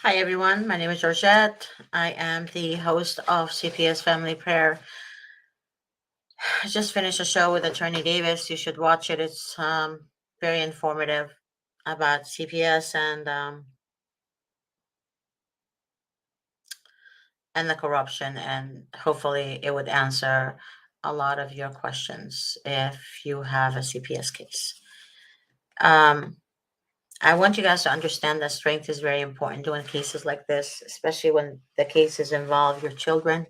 Hi everyone, my name is Georgette. I am the host of CPS Family Prayer. I just finished a show with Attorney Davis. You should watch it. It's very informative about CPS and the corruption, and hopefully it would answer a lot of your questions if you have a CPS case. Um, I want you guys to understand that strength is very important doing cases like this, especially when the cases involve your children.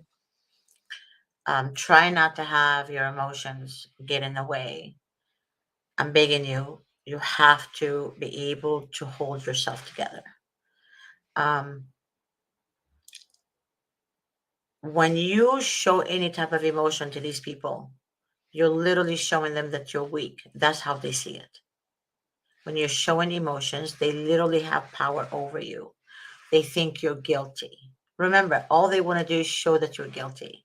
Try not to have your emotions get in the way. I'm begging you, you have to be able to hold yourself together. Um, when you show any type of emotion to these people, you're literally showing them that you're weak. That's how they see it. When you're showing emotions, they literally have power over you. They think you're guilty. Remember, all they want to do is show that you're guilty.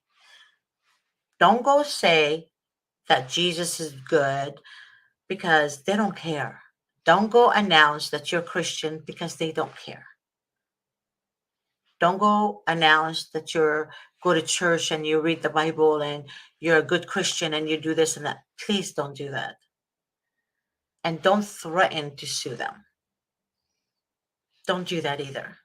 Don't go say that Jesus is good because they don't care. Don't go announce that you're Christian because they don't care. Don't go announce that you're go to church and you read the Bible and you're a good Christian and you do this and that. Please don't do that. And don't threaten to sue them. Don't do that either.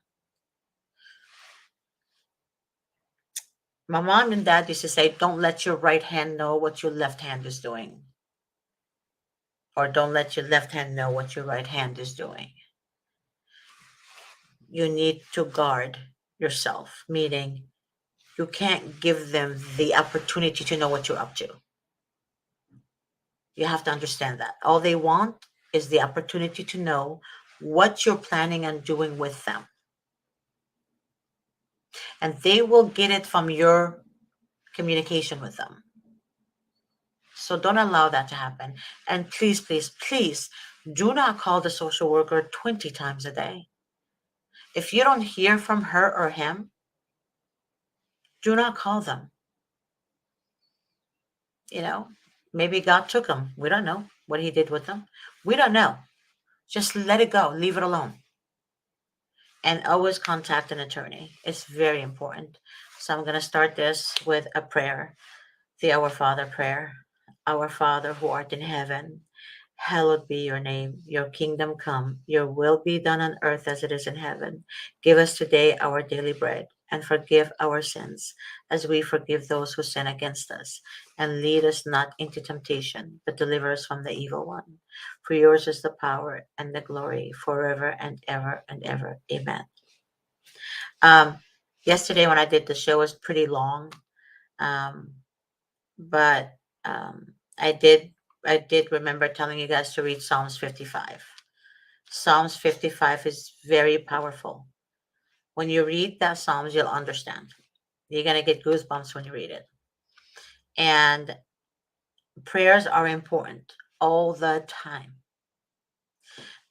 My mom and dad used to say, don't let your right hand know what your left hand is doing. Or don't let your left hand know what your right hand is doing. You need to guard yourself, meaning you can't give them the opportunity to know what you're up to. You have to understand that. All they want is the opportunity to know what you're planning on doing with them. And they will get it from your communication with them. So don't allow that to happen. And please, please, please do not call the social worker 20 times a day. If you don't hear from her or him, do not call them. You know, maybe God took them. We don't know what he did with them. We don't know. Just let it go. Leave it alone. And always contact an attorney. It's very important. So I'm going to start this with a prayer, the Our Father prayer. Our Father who art in heaven, hallowed be your name. Your kingdom come. Your will be done on earth as it is in heaven. Give us today our daily bread and forgive our sins as we forgive those who sin against us. And lead us not into temptation, but deliver us from the evil one. For yours is the power and the glory forever and ever and ever. Amen. Um, Yesterday when I did the show was pretty long, um, but I did remember telling you guys to read Psalms 55. Psalms 55 is very powerful. When you read that Psalms, you'll understand. You're gonna get goosebumps when you read it. And prayers are important all the time.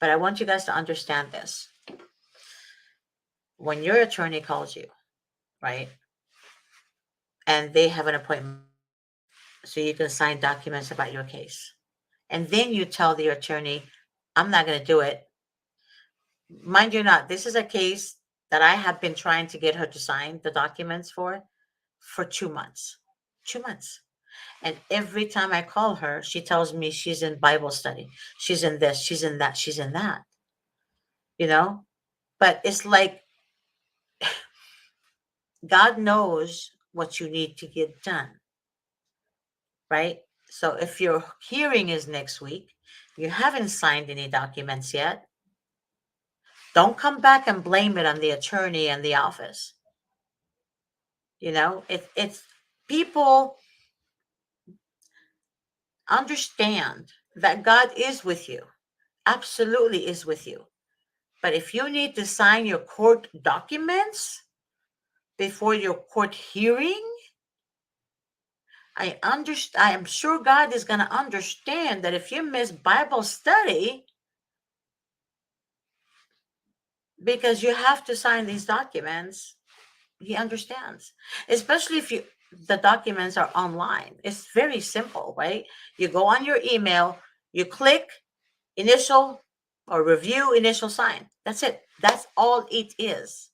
But I want you guys to understand this. When your attorney calls you, right, and they have an appointment so you can sign documents about your case. And then you tell the attorney, I'm not going to do it. Mind you not, this is a case that I have been trying to get her to sign the documents for 2 months. 2 months. And every time I call her, she tells me she's in Bible study. She's in this, she's in that, she's in that. You know? But it's like God knows what you need to get done. Right? So if your hearing is next week, you haven't signed any documents yet, don't come back and blame it on the attorney and the office. You know, it's people understand that God is with you, absolutely is with you. But if you need to sign your court documents before your court hearing, I am sure God is going to understand that if you miss Bible study because you have to sign these documents, he understands. Especially if the documents are online. It's very simple, right? You go on your email, you click initial or review, initial sign. That's it. That's all it is.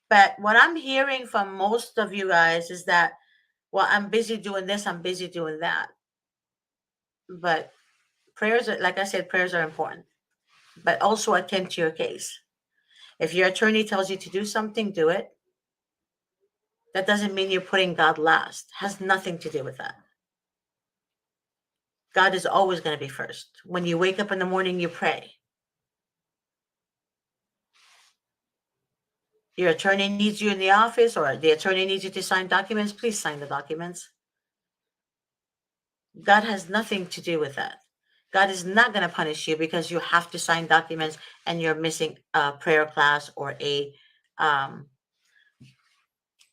But what I'm hearing from most of you guys is that, well, I'm busy doing this, I'm busy doing that. But prayers are, like I said, prayers are important. But also attend to your case. If your attorney tells you to do something, do it. That doesn't mean you're putting God last. It has nothing to do with that. God is always going to be first. When you wake up in the morning, you pray. Your attorney needs you in the office, or the attorney needs you to sign documents, please sign the documents. God has nothing to do with that. God is not going to punish you because you have to sign documents and you're missing a prayer class or a um,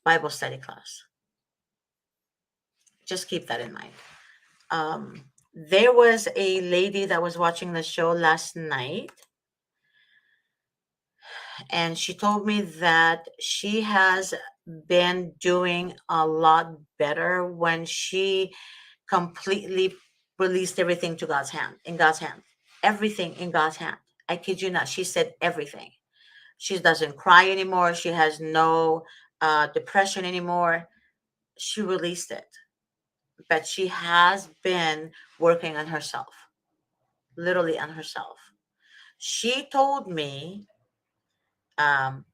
Bible study class. Just keep that in mind. There was a lady that was watching the show last night, and she told me that she has been doing a lot better when she completely released everything to God's hand, in God's hand. Everything in God's hand. I kid you not. She said everything. She doesn't cry anymore. She has no depression anymore. She released it. But she has been working on herself, literally on herself. She told me,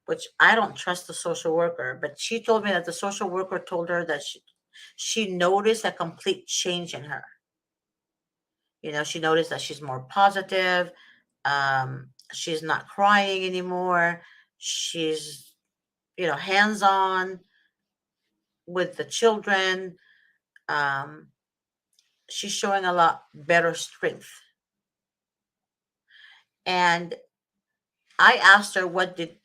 which I don't trust the social worker, but she told me that the social worker told her that she noticed a complete change in her. You know, she noticed that she's more positive. She's not crying anymore. She's, hands on with the children. Um, she's showing a lot better strength. And I asked her, what did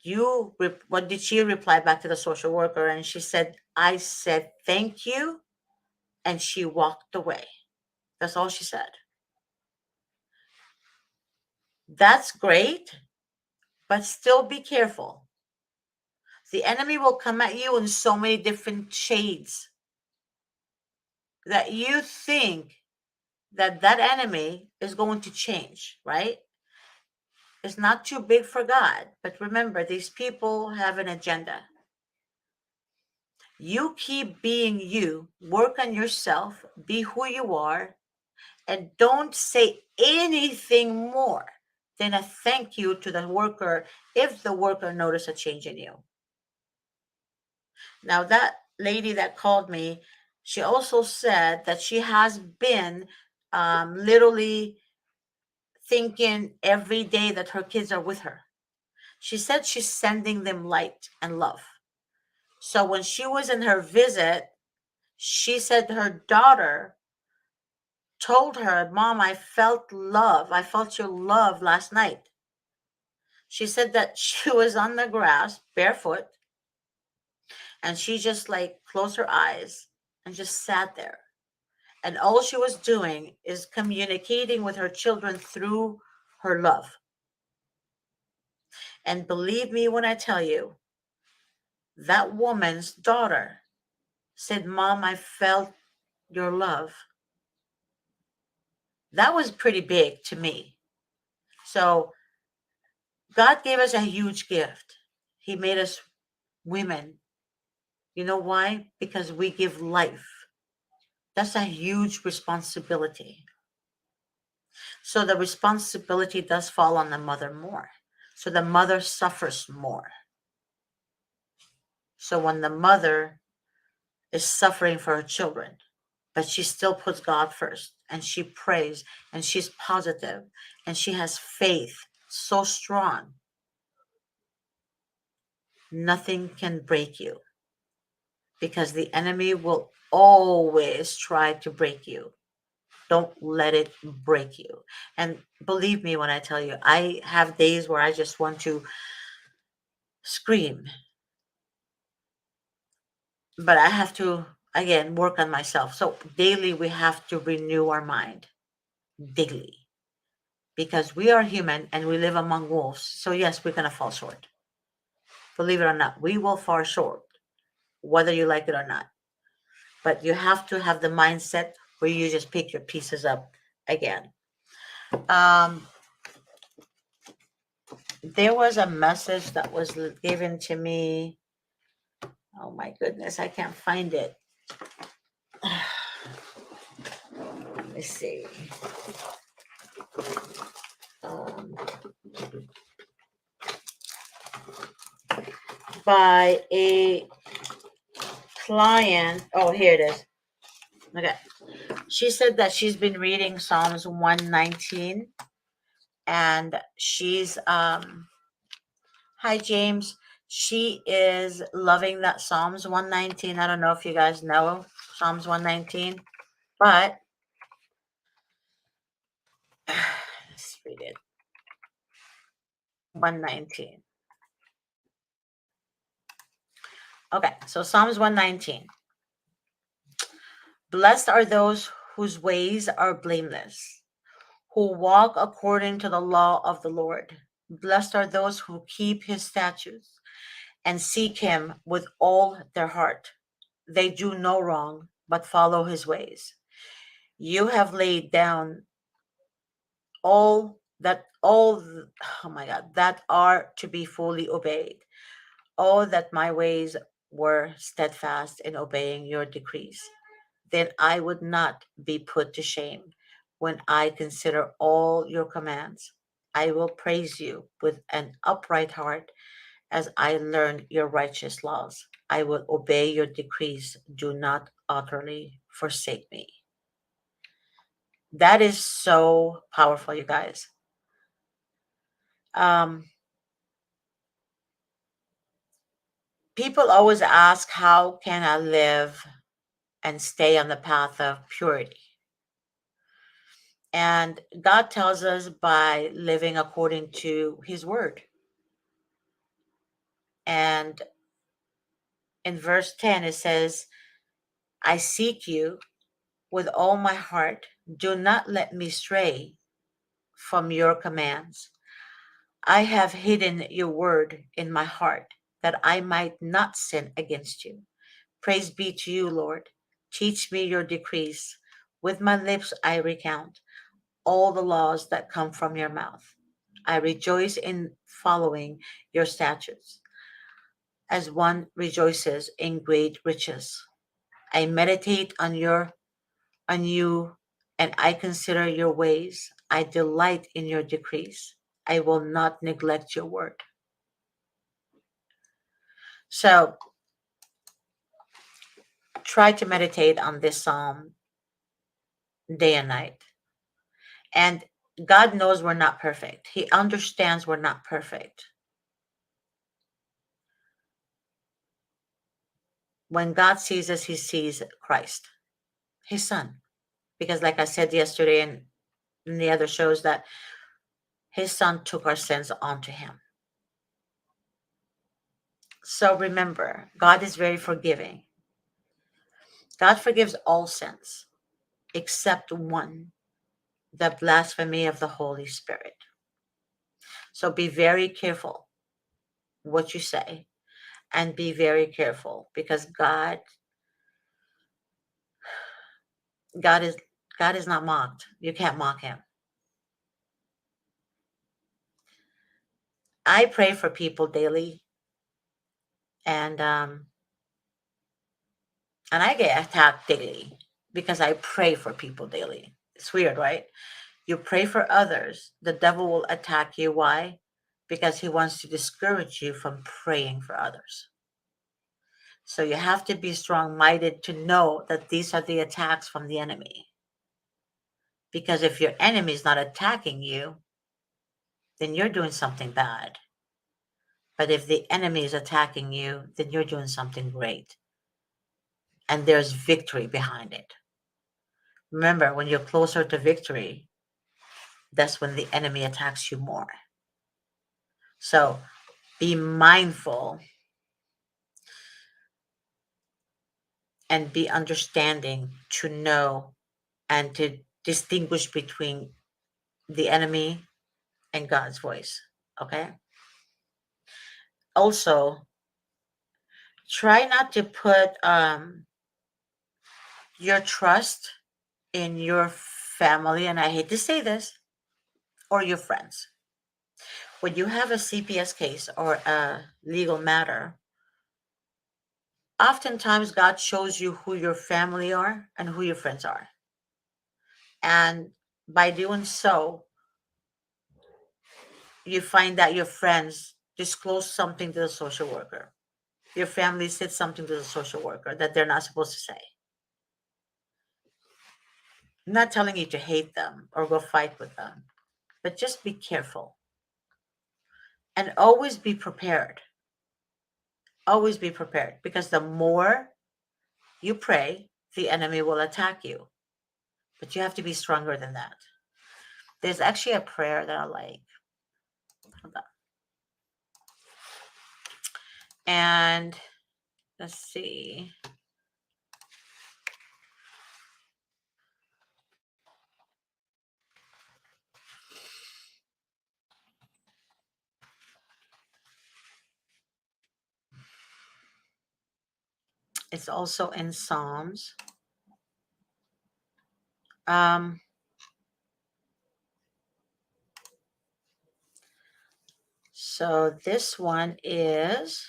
she reply back to the social worker? And she said, I said, thank you. And she walked away. That's all she said. That's great, but still be careful. The enemy will come at you in so many different shades that you think that enemy is going to change, right? It's not too big for God. But remember, these people have an agenda. You keep being you, work on yourself, be who you are, and don't say anything more than a thank you to the worker if the worker notices a change in you. Now, that lady that called me, she also said that she has been literally thinking every day that her kids are with her. She said she's sending them light and love. So when she was in her visit, she said her daughter told her, Mom, I felt love. I felt your love last night. She said that she was on the grass barefoot and she just like closed her eyes and just sat there. And all she was doing is communicating with her children through her love. And believe me when I tell you, that woman's daughter said, Mom, I felt your love. That was pretty big to me. So God gave us a huge gift. He made us women. You know why? Because we give life. That's a huge responsibility. So the responsibility does fall on the mother more. So the mother suffers more. So when the mother is suffering for her children, but she still puts God first and she prays and she's positive and she has faith so strong, nothing can break you because the enemy will always try to break you. Don't let it break you. And believe me when I tell you, I have days where I just want to scream, but I have to, again, work on myself. So daily, we have to renew our mind daily because we are human and we live among wolves. So, yes, we're going to fall short. Believe it or not, we will fall short, whether you like it or not. But you have to have the mindset where you just pick your pieces up again. Um, There was a message that was given to me. Oh my goodness, I can't find it. Let me see. Um, by a client. Oh, here it is. Okay. She said that she's been reading Psalms 119, and she's hi James. She is loving that Psalms 119. I don't know if you guys know Psalms 119, but let's read it. 119. Okay, so Psalms 119. Blessed are those whose ways are blameless, who walk according to the law of the Lord. Blessed are those who keep his statutes and seek him with all their heart. They do no wrong, but follow his ways. You have laid down all oh my God, that are to be fully obeyed. Oh, that my ways were steadfast in obeying your decrees. Then I would not be put to shame when I consider all your commands. I will praise you with an upright heart as I learn your righteous laws. I will obey your decrees. Do not utterly forsake me. That is so powerful, you guys. Um, People always ask, how can I live and stay on the path of purity? And God tells us by living according to his word. And in verse 10, it says, I seek you with all my heart. Do not let me stray from your commands. I have hidden your word in my heart that I might not sin against you. Praise be to you, Lord. Teach me your decrees. With my lips I recount all the laws that come from your mouth. I rejoice in following your statutes, as one rejoices in great riches. I meditate on you and I consider your ways. I delight in your decrees. I will not neglect your word. So try to meditate on this psalm day and night. And God knows we're not perfect. He understands we're not perfect. When God sees us, he sees Christ, his son. Because like I said yesterday and in the other shows, that his son took our sins onto him. So remember, God is very forgiving. God forgives all sins except one, the blasphemy of the Holy Spirit. So be very careful what you say, and be very careful, because God is God is not mocked. You can't mock him. I pray for people daily, and I get attacked daily because I pray for people daily. It's weird, right? You pray for others, the devil will attack you. Why? Because he wants to discourage you from praying for others. So you have to be strong minded to know that these are the attacks from the enemy. Because if your enemy is not attacking you, then you're doing something bad. But if the enemy is attacking you, then you're doing something great. And there's victory behind it. Remember, when you're closer to victory, that's when the enemy attacks you more. So be mindful and be understanding to know and to distinguish between the enemy and God's voice. Okay. Also, try not to put your trust in your family, and I hate to say this, or your friends. When you have a CPS case or a legal matter, oftentimes God shows you who your family are and who your friends are. And by doing so, you find that your friends disclose something to the social worker. Your family said something to the social worker that they're not supposed to say. I'm not telling you to hate them or go fight with them, but just be careful and always be prepared. Always be prepared because the more you pray, the enemy will attack you. But you have to be stronger than that. There's actually a prayer that I like. Hold on. And let's see. It's also in Psalms. Um, so this one is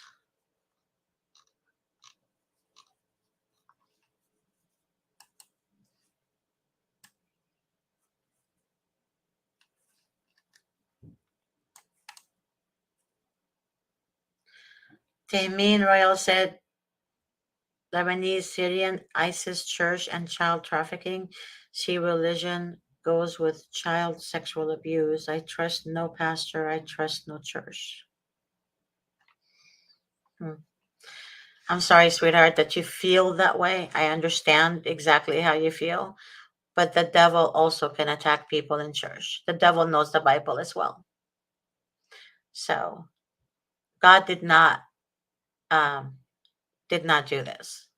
Tehmin Royal said Lebanese, Syrian, ISIS church and child trafficking. See religion goes with child sexual abuse. I trust no pastor. I trust no church. Hmm. I'm sorry, sweetheart, that you feel that way. I understand exactly how you feel. But the devil also can attack people in church. The devil knows the Bible as well. So God um, did not do this.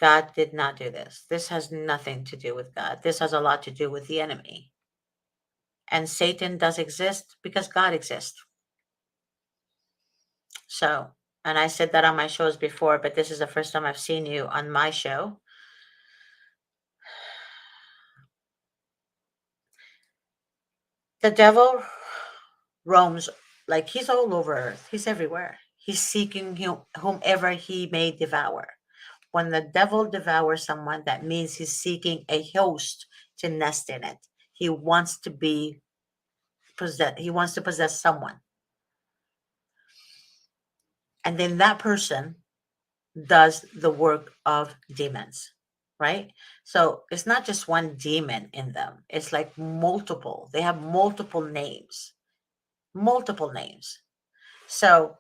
God did not do this. This has nothing to do with God. This has a lot to do with the enemy. And Satan does exist because God exists. So, and I said that on my shows before, but this is the first time I've seen you on my show. The devil roams like he's all over earth. He's everywhere. He's seeking whomever he may devour. When the devil devours someone, that means he's seeking a host to nest in it. He wants to be possessed. He wants to possess someone. And then that person does the work of demons, right? So it's not just one demon in them, it's like multiple. They have multiple names, multiple names. So,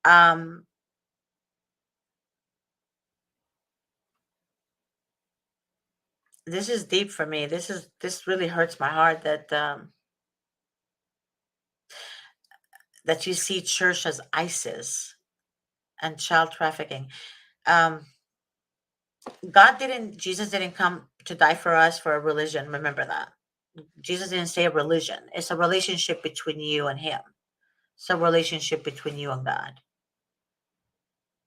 um, this is deep for me. This really hurts my heart that you see church as ISIS and child trafficking. Um, Jesus didn't come to die for us for a religion. Remember that. Jesus didn't say a religion. It's a relationship between you and him. It's a relationship between you and God.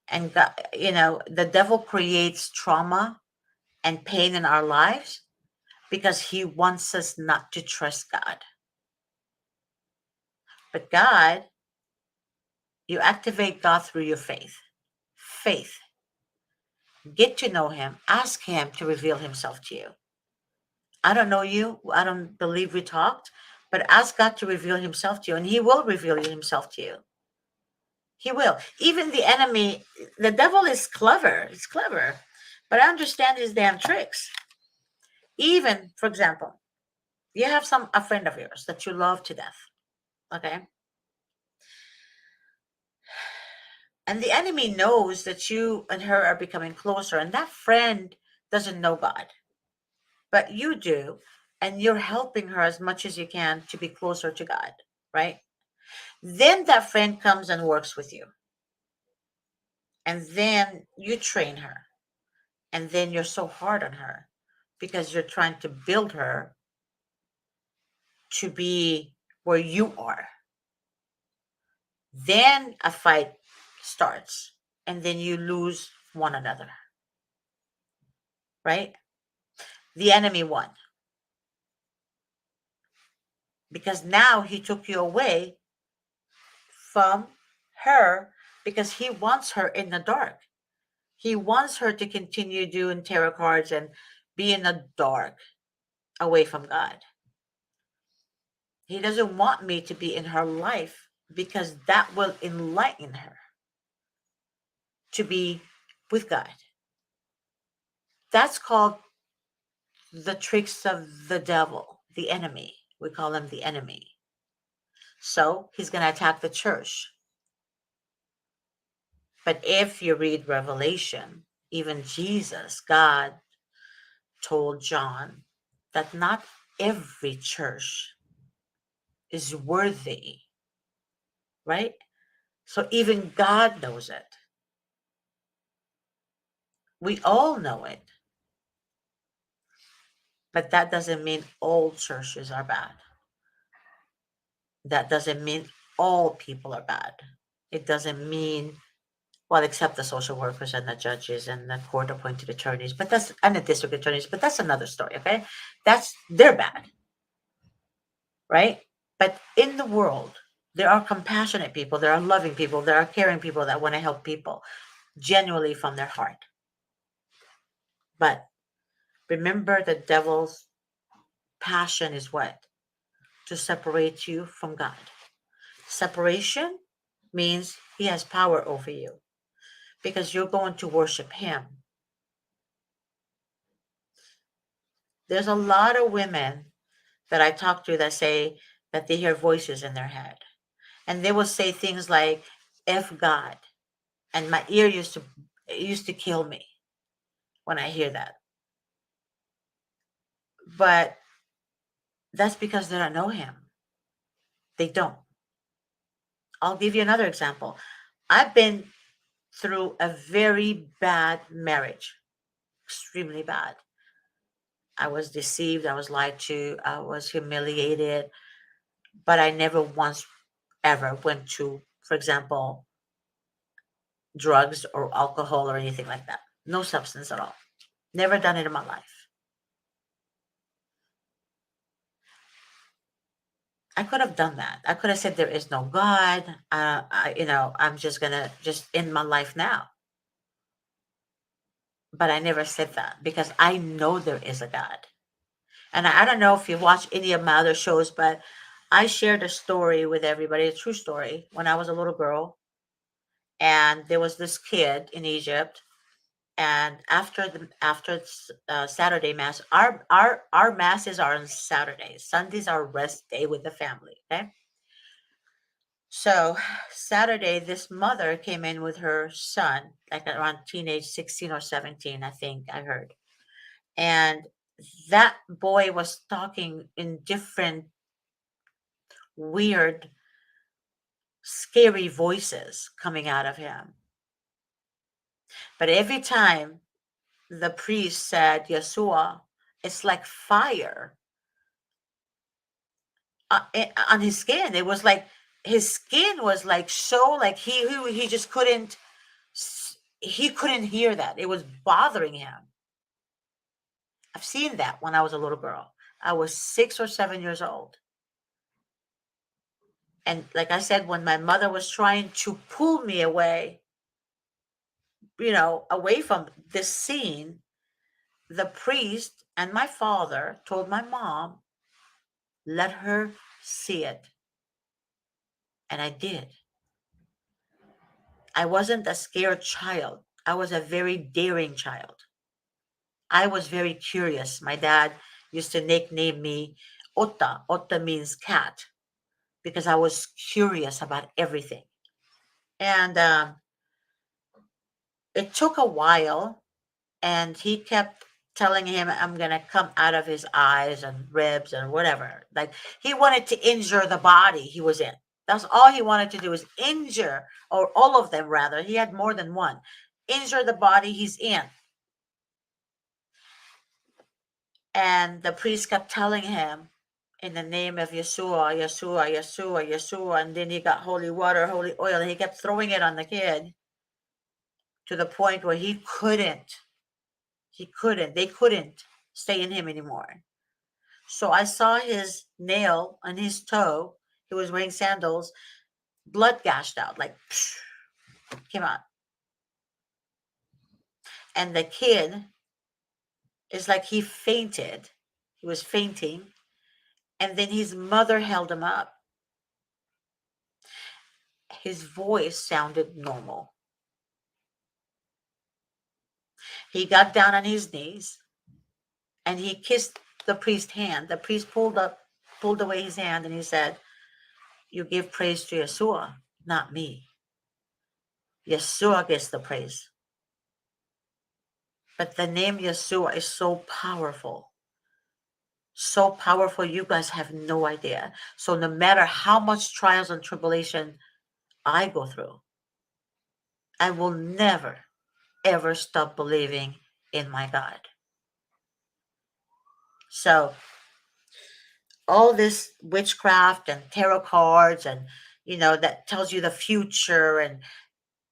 And God, the devil creates trauma and pain in our lives because he wants us not to trust God. But God, you activate God through your faith. Faith. Get to know him. Ask him to reveal himself to you. I don't know you. I don't believe we talked, but ask God to reveal himself to you, and he will reveal himself to you. He will. Even the enemy, the devil is clever. He's clever. But I understand his damn tricks. Even, for example, you have a friend of yours that you love to death. Okay. And the enemy knows that you and her are becoming closer, and that friend doesn't know God, but you do. And you're helping her as much as you can to be closer to God, right? Then that friend comes and works with you. And then you train her. And then you're so hard on her because you're trying to build her to be where you are. Then a fight starts. And then you lose one another, right? The enemy won. because now he took you away from her because he wants her in the dark. He wants her to continue doing tarot cards and be in the dark away from God. He doesn't want me to be in her life because that will enlighten her to be with God. That's called the tricks of the devil, the enemy. We call him the enemy. So he's going to attack the church. But if you read Revelation, even Jesus, God told John that not every church is worthy, right? So even God knows it. We all know it. But that doesn't mean all churches are bad. That doesn't mean all people are bad. It doesn't mean, well, except the social workers and the judges and the court appointed attorneys, but that's, and the district attorneys, but that's another story, okay? They're bad, right? But in the world, there are compassionate people, there are loving people, there are caring people that want to help people genuinely from their heart. But remember, the devil's passion is what? To separate you from God. Separation means he has power over you because you're going to worship him. There's a lot of women that I talk to that say that they hear voices in their head. And they will say things like, F God. And my ear used to kill me when I hear that. But that's because they don't know him. They don't. I'll give you another example. I've been through a very bad marriage, extremely bad. I was deceived, I was lied to, I was humiliated, but I never once ever went to, for example, drugs or alcohol or anything like that. No substance at all. Never done it in my life. I could have done that. I could have said there is no God. I'm just gonna just end my life now. But I never said that because I know there is a God. And I don't know if you watch any of my other shows, but I shared a story with everybody, a true story, when I was a little girl. And there was this kid in Egypt. And after Saturday mass, our masses are on Saturdays. Sundays are rest day with the family. Okay. So Saturday, this mother came in with her son, like around teenage 16 or 17, I think I heard. And that boy was talking in different weird, scary voices coming out of him. But every time the priest said Yeshua, it's like fire on his skin. It was like his skin was like so like he just couldn't he couldn't hear that. It was bothering him. I've seen that when I was a little girl. I was 6 or 7 years old. And like I said, when my mother was trying to pull me away, away from this scene, the priest and my father told my mom, let her see it. And I did. I wasn't a scared child. I was a very daring child. I was very curious. My dad used to nickname me Otta. Otta means cat because I was curious about everything. And it took a while, and he kept telling him I'm gonna come out of his eyes and ribs and whatever. Like he wanted to injure the body he was in. That's all he wanted to do is injure, or all of them rather. He had more than one. Injure the body he's in. And the priest kept telling him, in the name of Yeshua, Yeshua, Yeshua, Yeshua. And then he got holy water, holy oil, and he kept throwing it on the kid to the point where they couldn't stay in him anymore. So I saw his nail on his toe. He was wearing sandals, blood gashed out, like came out. And the kid is like he fainted. He was fainting. And then his mother held him up. His voice sounded normal. He got down on his knees and he kissed the priest's hand. The priest pulled away his hand, and he said, "You give praise to Yeshua, not me. Yeshua gets the praise." But the name Yeshua is so powerful. So powerful, you guys have no idea. So no matter how much trials and tribulation I go through, I will never, ever stop believing in my God. So all this witchcraft and tarot cards and that tells you the future, and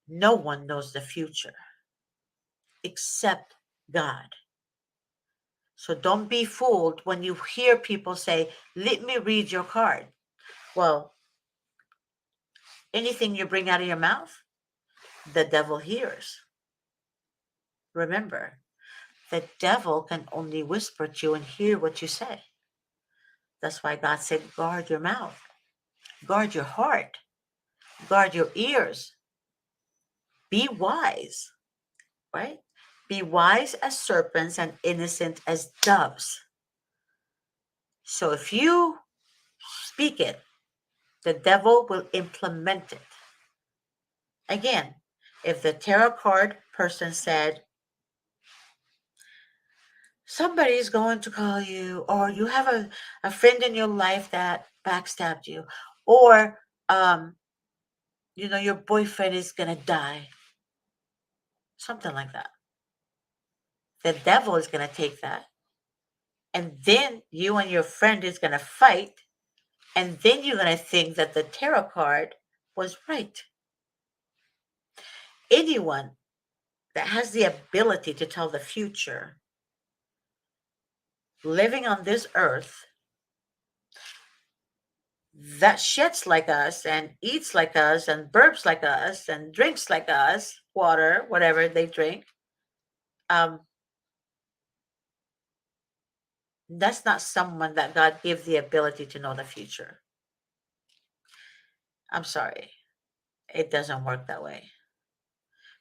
no one knows the future except God. So don't be fooled when you hear people say, "Let me read your card." Well, anything you bring out of your mouth, the devil hears. Remember, the devil can only whisper to you and hear what you say. That's why God said, guard your mouth, guard your heart, guard your ears. Be wise, right? Be wise as serpents and innocent as doves. So if you speak it, the devil will implement it. Again, if the tarot card person said, somebody's going to call you, or you have a friend in your life that backstabbed you, or your boyfriend is going to die, something like that. The devil is going to take that. And then you and your friend is going to fight. And then you're going to think that the tarot card was right. Anyone that has the ability to tell the future, living on this earth, that shits like us and eats like us and burps like us and drinks like us, water, whatever they drink, that's not someone that God gave the ability to know the future. I'm sorry. It doesn't work that way.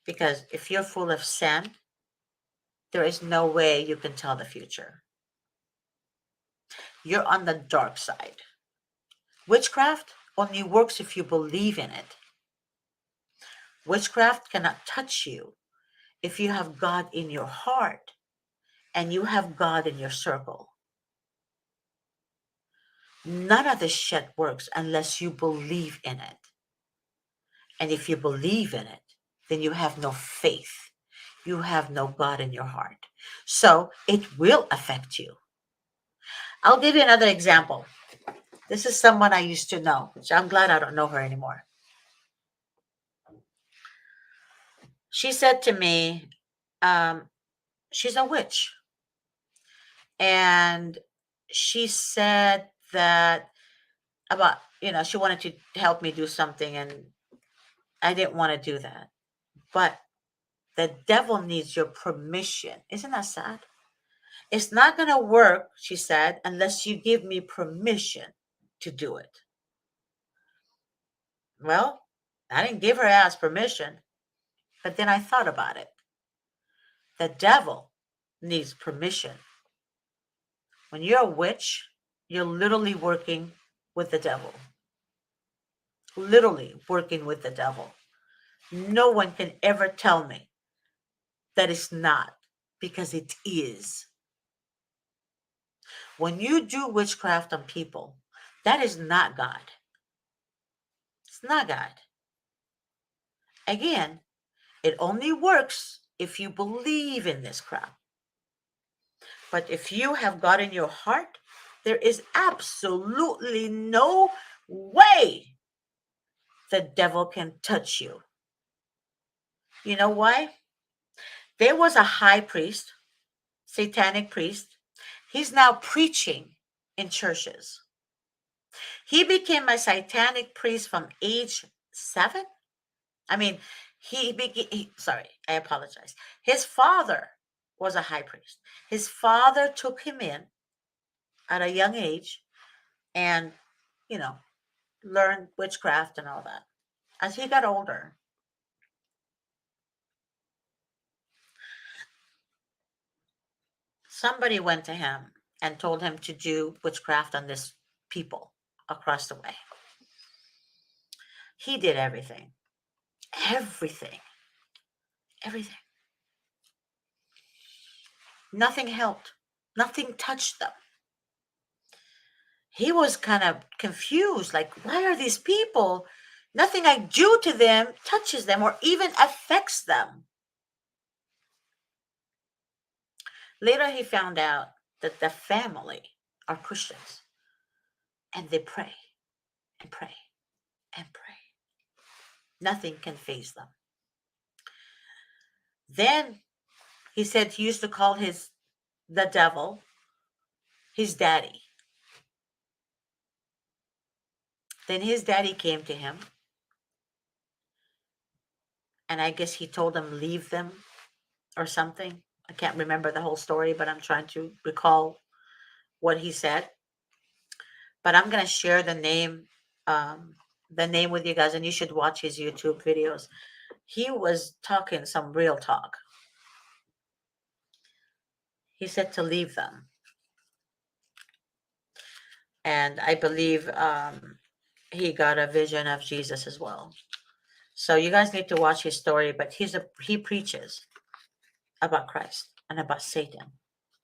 Because if you're full of sin, there is no way you can tell the future. You're on the dark side. Witchcraft only works if you believe in it. Witchcraft cannot touch you if you have God in your heart and you have God in your circle. None of this shit works unless you believe in it. And if you believe in it, then you have no faith. You have no God in your heart. So it will affect you. I'll give you another example. This is someone I used to know, which I'm glad I don't know her anymore. She said to me, she's a witch. And she said that about, she wanted to help me do something, and I didn't want to do that. But the devil needs your permission. Isn't that sad? It's not going to work, she said, unless you give me permission to do it. Well, I didn't give her ass permission, but then I thought about it. The devil needs permission. When you're a witch, you're literally working with the devil. Literally working with the devil. No one can ever tell me that it's not, because it is. When you do witchcraft on people, that is not God. It's not God. Again, it only works if you believe in this crap. But if you have God in your heart, there is absolutely no way the devil can touch you. You know why? There was a high priest, satanic priest. He's now preaching in churches. He became a satanic priest from age 7. I mean, sorry, I apologize. His father was a high priest. His father took him in at a young age and, you know, learned witchcraft and all that. As he got older, somebody went to him and told him to do witchcraft on this people across the way. He did everything, everything, everything. Nothing helped. Nothing touched them. He was kind of confused, like, why are these people, nothing I do to them touches them or even affects them? Later, he found out that the family are Christians and they pray and pray and pray. Nothing can faze them. Then he said he used to call the devil his daddy. Then his daddy came to him, and I guess he told him leave them or something. I can't remember the whole story, but I'm trying to recall what he said. But I'm gonna share the name with you guys, and you should watch his YouTube videos. He was talking some real talk. He said to leave them, and I believe he got a vision of Jesus as well. So you guys need to watch his story. But he preaches about Christ and about Satan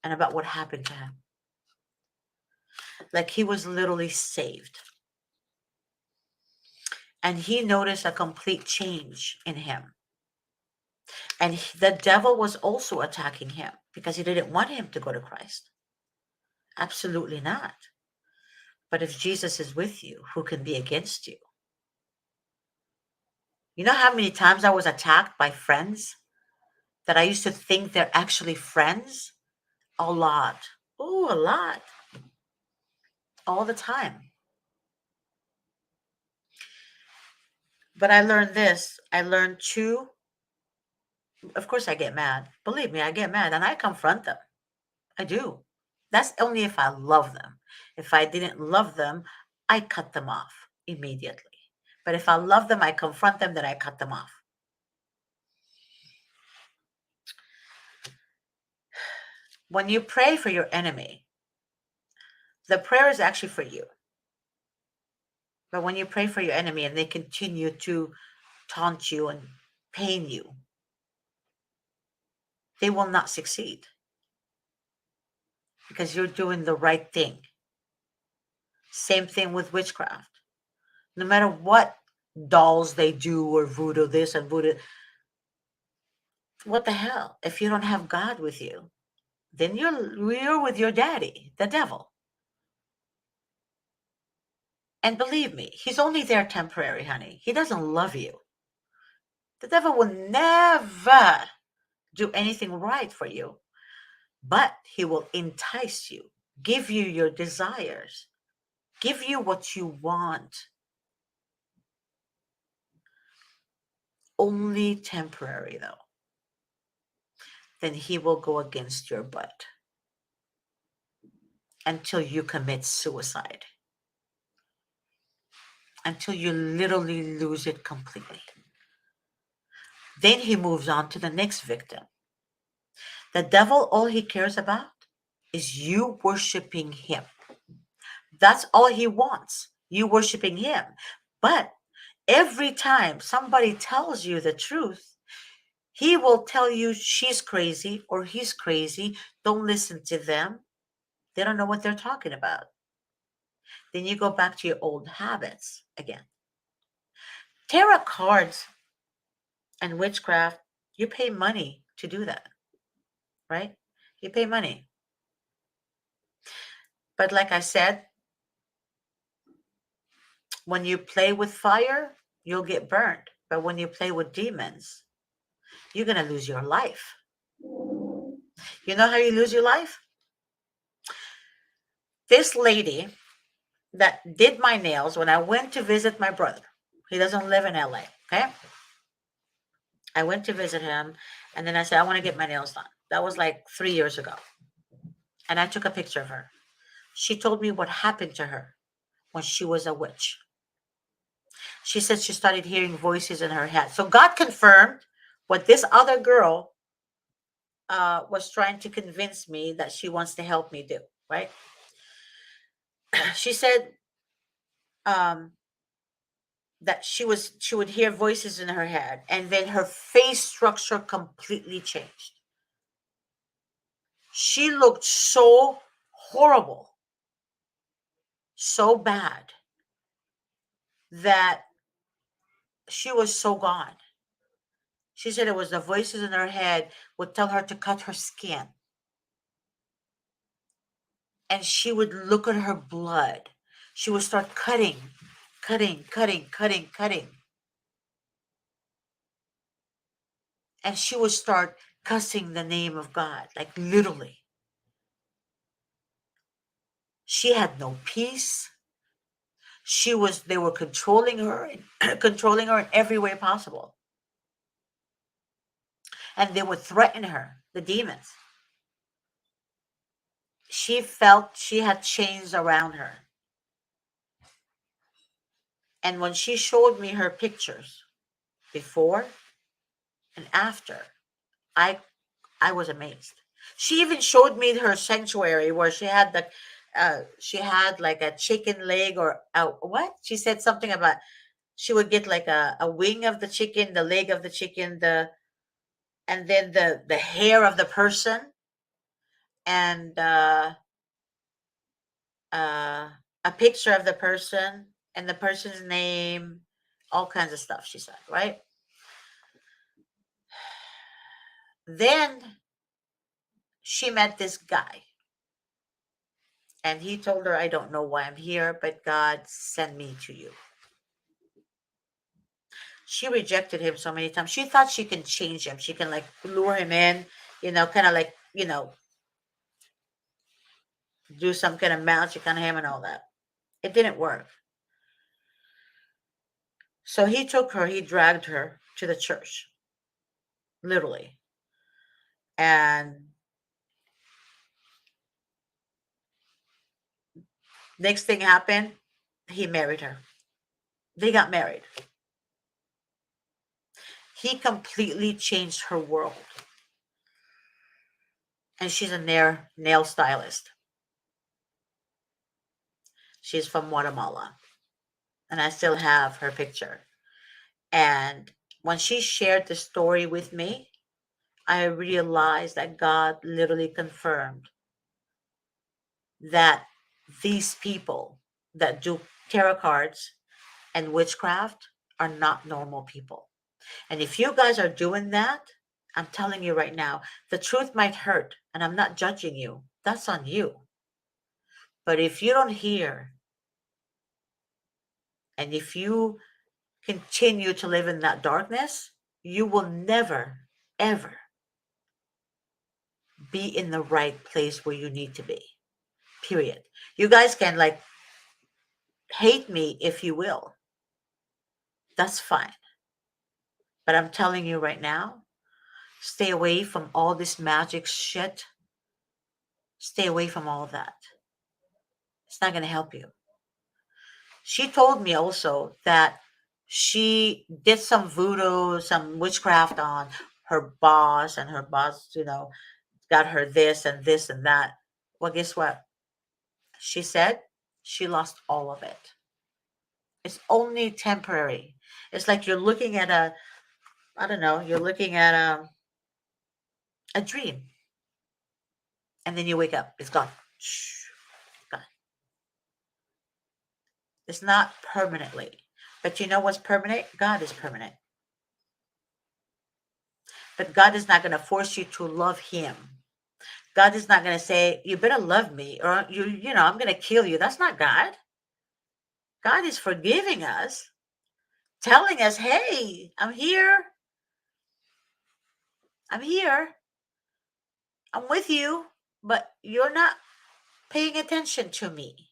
and about what happened to him. Like he was literally saved. And he noticed a complete change in him. And the devil was also attacking him because he didn't want him to go to Christ. Absolutely not. But if Jesus is with you, who can be against you? You know how many times I was attacked by friends that I used to think they're actually friends? A lot. Oh, a lot. All the time. But I learned this. I learned to, of course, I get mad. Believe me, I get mad and I confront them. I do. That's only if I love them. If I didn't love them, I cut them off immediately. But if I love them, I confront them, then I cut them off. When you pray for your enemy, the prayer is actually for you. But when you pray for your enemy and they continue to taunt you and pain you, they will not succeed because you're doing the right thing. Same thing with witchcraft. No matter what dolls they do or voodoo this and voodoo, what the hell? If you don't have God with you, then you're with your daddy, the devil. And believe me, he's only there temporary, honey. He doesn't love you. The devil will never do anything right for you, but he will entice you, give you your desires, give you what you want. Only temporary, though. Then he will go against your butt until you commit suicide, until you literally lose it completely. Then he moves on to the next victim. The devil, all he cares about is you worshiping him. That's all he wants, you worshiping him. But every time somebody tells you the truth, he will tell you she's crazy or he's crazy. Don't listen to them. They don't know what they're talking about. Then you go back to your old habits again. Tarot cards and witchcraft, you pay money to do that, right? You pay money. But like I said, when you play with fire, you'll get burned. But when you play with demons, you're going to lose your life. You know how you lose your life? This lady that did my nails when I went to visit my brother, he doesn't live in LA, okay? I went to visit him, and then I said, I want to get my nails done. That was like 3 years ago. And I took a picture of her. She told me what happened to her when she was a witch. She said she started hearing voices in her head. So God confirmed what this other girl was trying to convince me that she wants to help me do, right? She said um, that she would hear voices in her head, and then her face structure completely changed. She looked so horrible, so bad, that she was so gone. She said it was the voices in her head would tell her to cut her skin. And she would look at her blood. She would start cutting, cutting, cutting, cutting, cutting. And she would start cussing the name of God, like literally. She had no peace. They were controlling her, controlling her in every way possible. And they would threaten her, the demons. She felt she had chains around her. And when she showed me her pictures before and after, I I was amazed. She even showed me her sanctuary where she had like a chicken leg or what? She said something about she would get like a wing of the chicken, the leg of the chicken, and then the hair of the person, and uh, a picture of the person and the person's name, all kinds of stuff. She said, right? Then she met this guy, and he told her, I don't know why I'm here, but God sent me to you. She rejected him so many times. She thought she can change him. She can like lure him in, kind of like, do some kind of magic on him and all that. It didn't work. So he dragged her to the church, literally. And next thing happened, he married her. They got married. He completely changed her world. And she's a nail stylist. She's from Guatemala. And I still have her picture. And when she shared the story with me, I realized that God literally confirmed that these people that do tarot cards and witchcraft are not normal people. And if you guys are doing that, I'm telling you right now, the truth might hurt, and I'm not judging you. That's on you. But if you don't hear, and if you continue to live in that darkness, you will never, ever be in the right place where you need to be. Period. You guys can like hate me if you will. That's fine. But I'm telling you right now, stay away from all this magic shit. Stay away from all of that. It's not going to help you. She told me also that she did some voodoo, some witchcraft on her boss, and her boss, got her this and this and that. Well, guess what? She said she lost all of it. It's only temporary. It's like you're looking at I don't know, you're looking at a dream, and then you wake up. It's gone. Shh, gone. It's not permanently. But you know what's permanent? God is permanent. But God is not going to force you to love Him. God is not going to say, you better love me, or I'm going to kill you. That's not God. God is forgiving us, telling us, hey, I'm here. I'm here. I'm with you, but you're not. paying attention to me.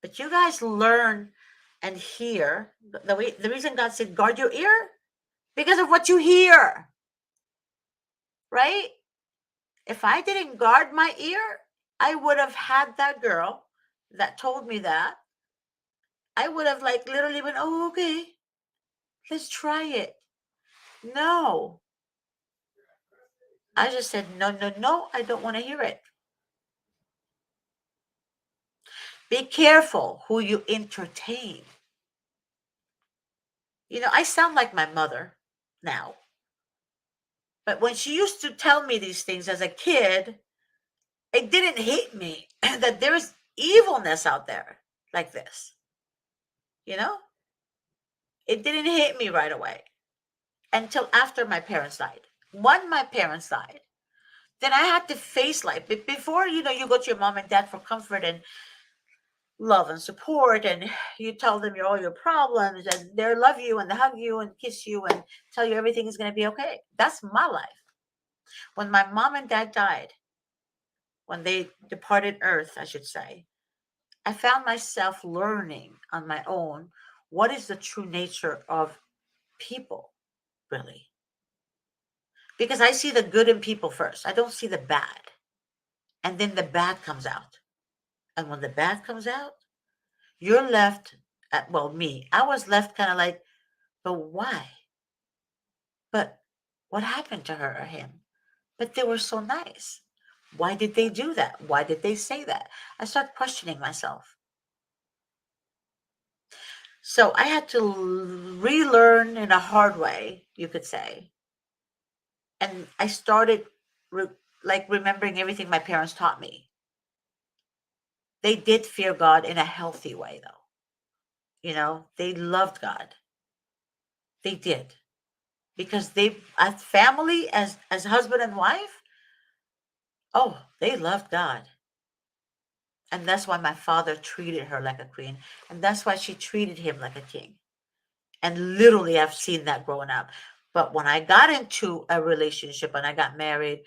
But you guys learn and hear the reason God said guard your ear because of what you hear, right? If I didn't guard my ear, I would have had that girl that told me that. I would have like literally been, oh, okay, let's try it. No. I just said, no, no, no, I don't want to hear it. Be careful who you entertain. You know, I sound like my mother now. But when she used to tell me these things as a kid, it didn't hit me that there is evilness out there like this. You know, it didn't hit me right away until after my parents died. When my parents died, then I had to face life. Before, you know, you go to your mom and dad for comfort and love and support, and you tell them all your problems, and they love you and they hug you and kiss you and tell you everything is going to be okay. That's my life. When my mom and dad died, when they departed earth, I should say, I found myself learning on my own what is the true nature of people, really. Because I see the good in people first. I don't see the bad. And then the bad comes out. And when the bad comes out, you're left at, well, me, I was left kind of like, but why? But what happened to her or him? But they were so nice. Why did they do that? Why did they say that? I start questioning myself. So I had to relearn in a hard way, you could say. And I started like remembering everything my parents taught me. They did fear God in a healthy way, though. You know, they loved God. They did because they, as family, as husband and wife, oh, they loved God. And that's why my father treated her like a queen. And that's why she treated him like a king. And literally, I've seen that growing up. But when I got into a relationship and I got married,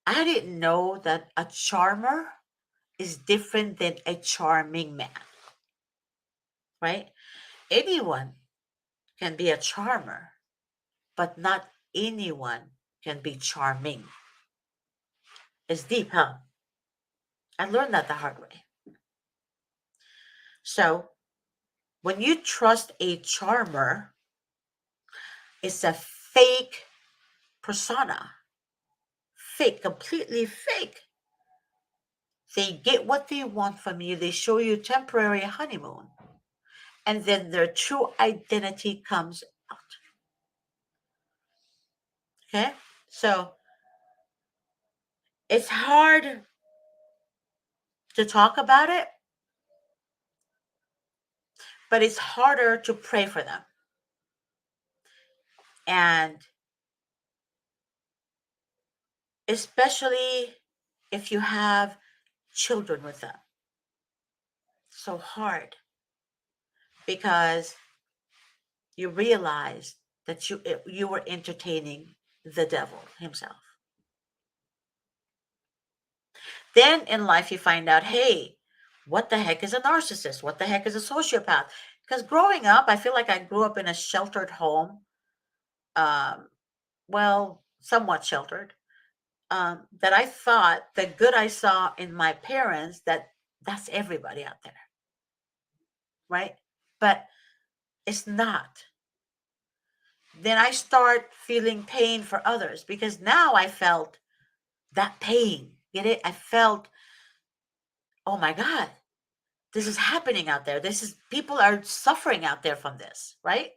I didn't know that a charmer is different than a charming man, right? Anyone can be a charmer, but not anyone can be charming. It's deep, huh? I learned that the hard way. So when you trust a charmer, it's a fake persona. Fake, completely fake. They get what they want from you. They show you temporary honeymoon. And then their true identity comes out. Okay? So it's hard to talk about it, but it's harder to pray for them. And especially if you have children with them. So hard because you realize that you were entertaining the devil himself. Then in life you find out, hey, what the heck is a narcissist? What the heck is a sociopath? Because growing up, I feel like I grew up in a sheltered home. Um, well, somewhat sheltered. That I thought the good I saw in my parents, that's everybody out there, right? But it's not. Then I start feeling pain for others because now I felt that pain. Get it? I felt, oh my God, this is happening out there. This is, people are suffering out there from this, right?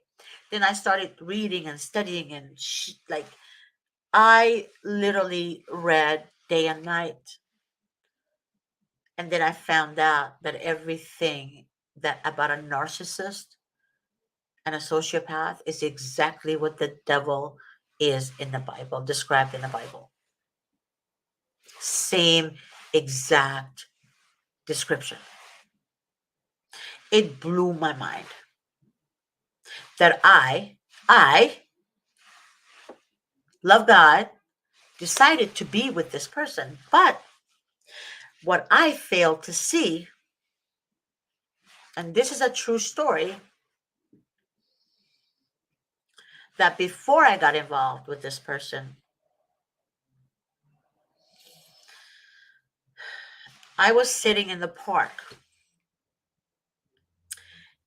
Then I started reading and studying and like I literally read day and night. And then I found out that everything that about a narcissist and a sociopath is exactly what the devil is in the Bible, described in the Bible. Same exact description. It blew my mind that I love God, decided to be with this person. But what I failed to see, and this is a true story, that before I got involved with this person, I was sitting in the park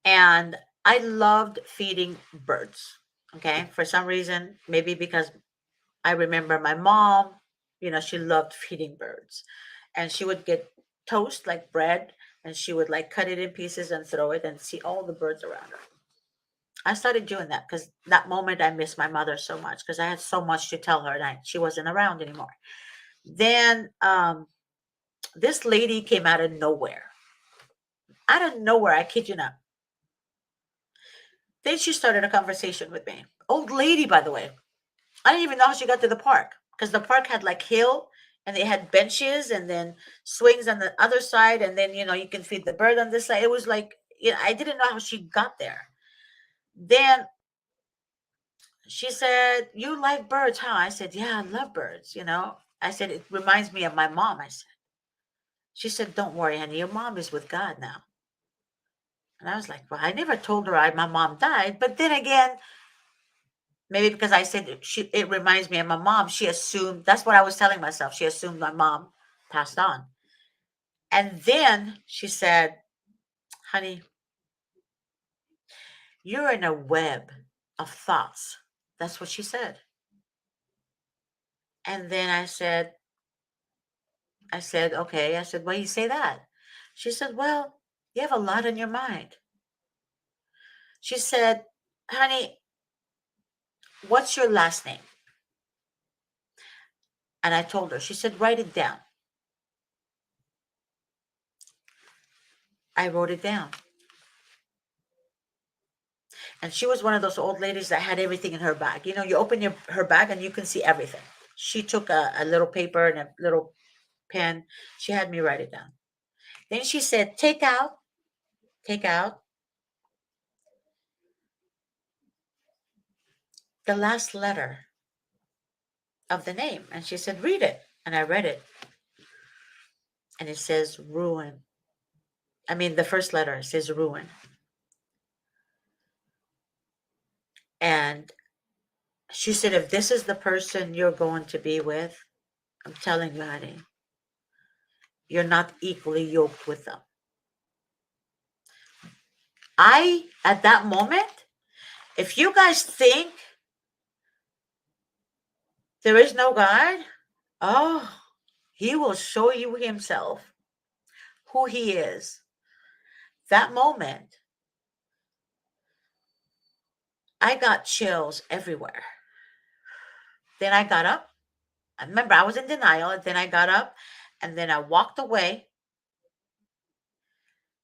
and I loved feeding birds. Okay. For some reason, maybe because I remember my mom, she loved feeding birds. And she would get toast like bread and she would like cut it in pieces and throw it and see all the birds around her. I started doing that because that moment I missed my mother so much because I had so much to tell her and she wasn't around anymore. Then this lady came out of nowhere. Out of nowhere, I kid you not. Then she started a conversation with me. Old lady, by the way. I didn't even know how she got to the park because the park had like hill and they had benches and then swings on the other side. And then, you can feed the bird on this side. It was like, I didn't know how she got there. Then she said, "You like birds, huh?" I said, "Yeah, I love birds. I said, "It reminds me of my mom." I said, she said, "Don't worry, honey. Your mom is with God now." And I was like, well, I never told her my mom died. But then again, maybe because I said it reminds me of my mom, she assumed that's what I was telling myself. She assumed my mom passed on. And then she said, "Honey, you're in a web of thoughts." That's what she said. And then I said, "Okay." I said, "Why you say that?" She said, "Well, you have a lot on your mind." She said, "Honey, what's your last name?" And I told her. She said, "Write it down." I wrote it down. And she was one of those old ladies that had everything in her bag. You open her bag and you can see everything. She took a little paper and a little pen. She had me write it down. Then she said, take out the last letter of the name. And she said, "Read it." And I read it. And it says ruin. I mean, the first letter says ruin. And she said, "If this is the person you're going to be with, I'm telling you, honey, you're not equally yoked with them." At that moment, if you guys think there is no God, oh, he will show you himself, who he is. That moment, I got chills everywhere. Then I got up. I remember I was in denial, and then I got up, and then I walked away,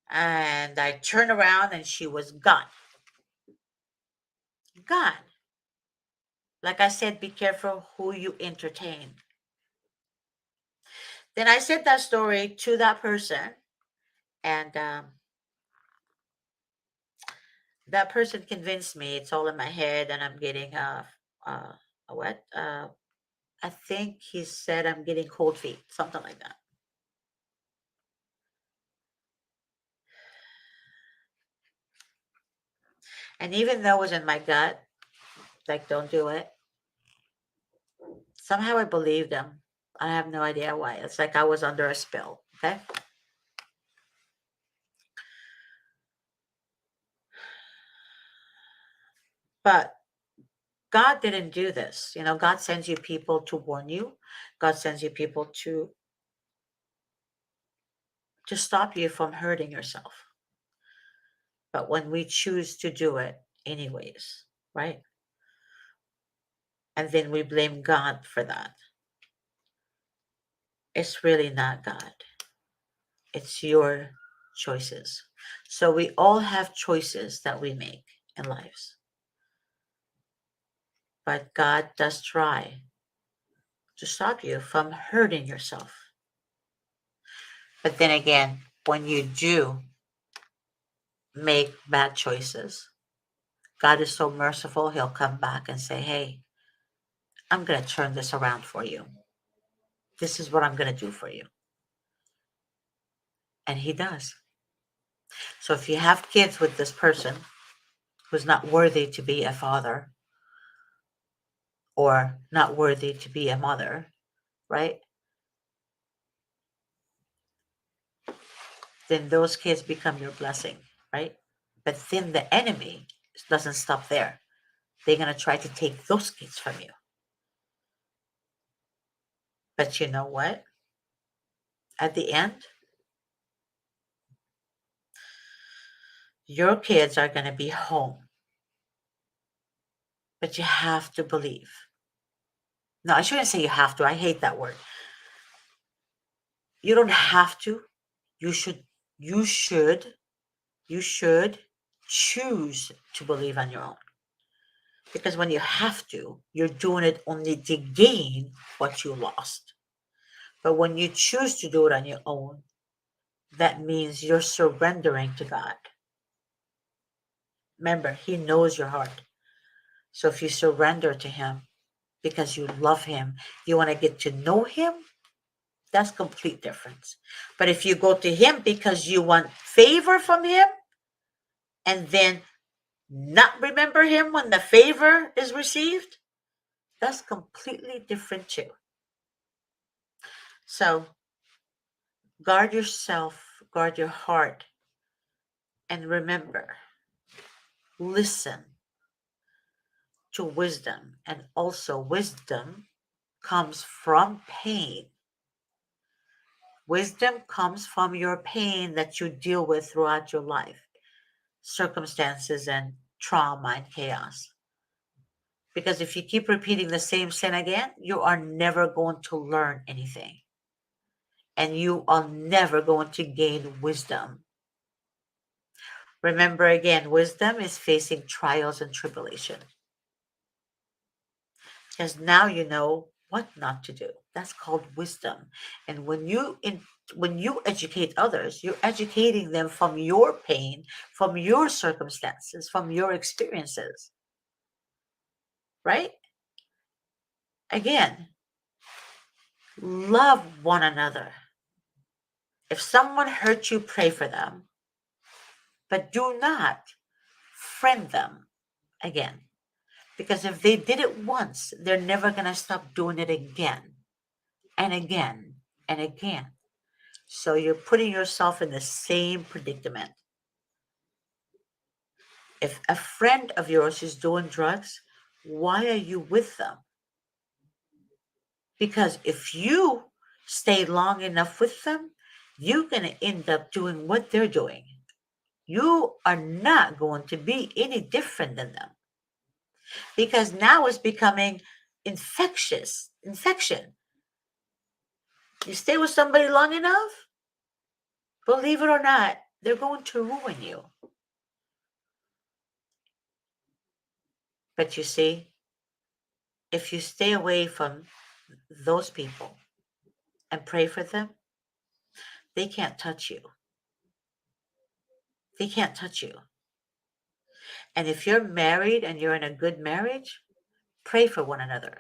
and I turned around, and she was gone. Gone. Like I said, be careful who you entertain. Then I said that story to that person, and that person convinced me it's all in my head, and I'm getting a what? I think he said I'm getting cold feet, something like that. And even though it was in my gut, like, don't do it, somehow I believed him. I have no idea why. It's like I was under a spell. Okay. But God didn't do this. God sends you people to warn you. God sends you people to stop you from hurting yourself. But when we choose to do it anyways, right? And then we blame God for that. It's really not God. It's your choices. So we all have choices that we make in lives. But God does try to stop you from hurting yourself. But then again, when you do make bad choices, God is so merciful, he'll come back and say, "Hey, I'm going to turn this around for you." This is what I'm going to do for you. And he does. So if you have kids with this person who's not worthy to be a father or not worthy to be a mother, right? Then those kids become your blessing, right? But then the enemy doesn't stop there. They're going to try to take those kids from you. But you know what? At the end, your kids are going to be home. But you have to believe. No, I shouldn't say you have to. I hate that word. You don't have to. You should, you should, you should choose to believe on your own. Because when you have to, you're doing it only to gain what you lost. But when you choose to do it on your own, that means you're surrendering to God. Remember, He knows your heart. So if you surrender to Him because you love Him, you want to get to know Him, that's complete difference. But if you go to Him because you want favor from Him and then not remember Him when the favor is received, that's completely different too. So guard yourself, guard your heart, and remember, listen to wisdom. And also, wisdom comes from pain. Wisdom comes from your pain that you deal with throughout your life, circumstances and trauma and chaos. Because if you keep repeating the same sin again, you are never going to learn anything. And you are never going to gain wisdom. Remember again, wisdom is facing trials and tribulation. Because now you know what not to do. That's called wisdom. And when you educate others, you're educating them from your pain, from your circumstances, from your experiences. Right? Again, love one another. If someone hurt you, pray for them, but do not friend them again. Because if they did it once, they're never going to stop doing it again and again and again. So you're putting yourself in the same predicament. If a friend of yours is doing drugs, why are you with them? Because if you stay long enough with them, you're going to end up doing what they're doing. You are not going to be any different than them because now it's becoming infection. You stay with somebody long enough, believe it or not, they're going to ruin you. But you see, if you stay away from those people and pray for them, they can't touch you. They can't touch you. And if you're married and you're in a good marriage, pray for one another.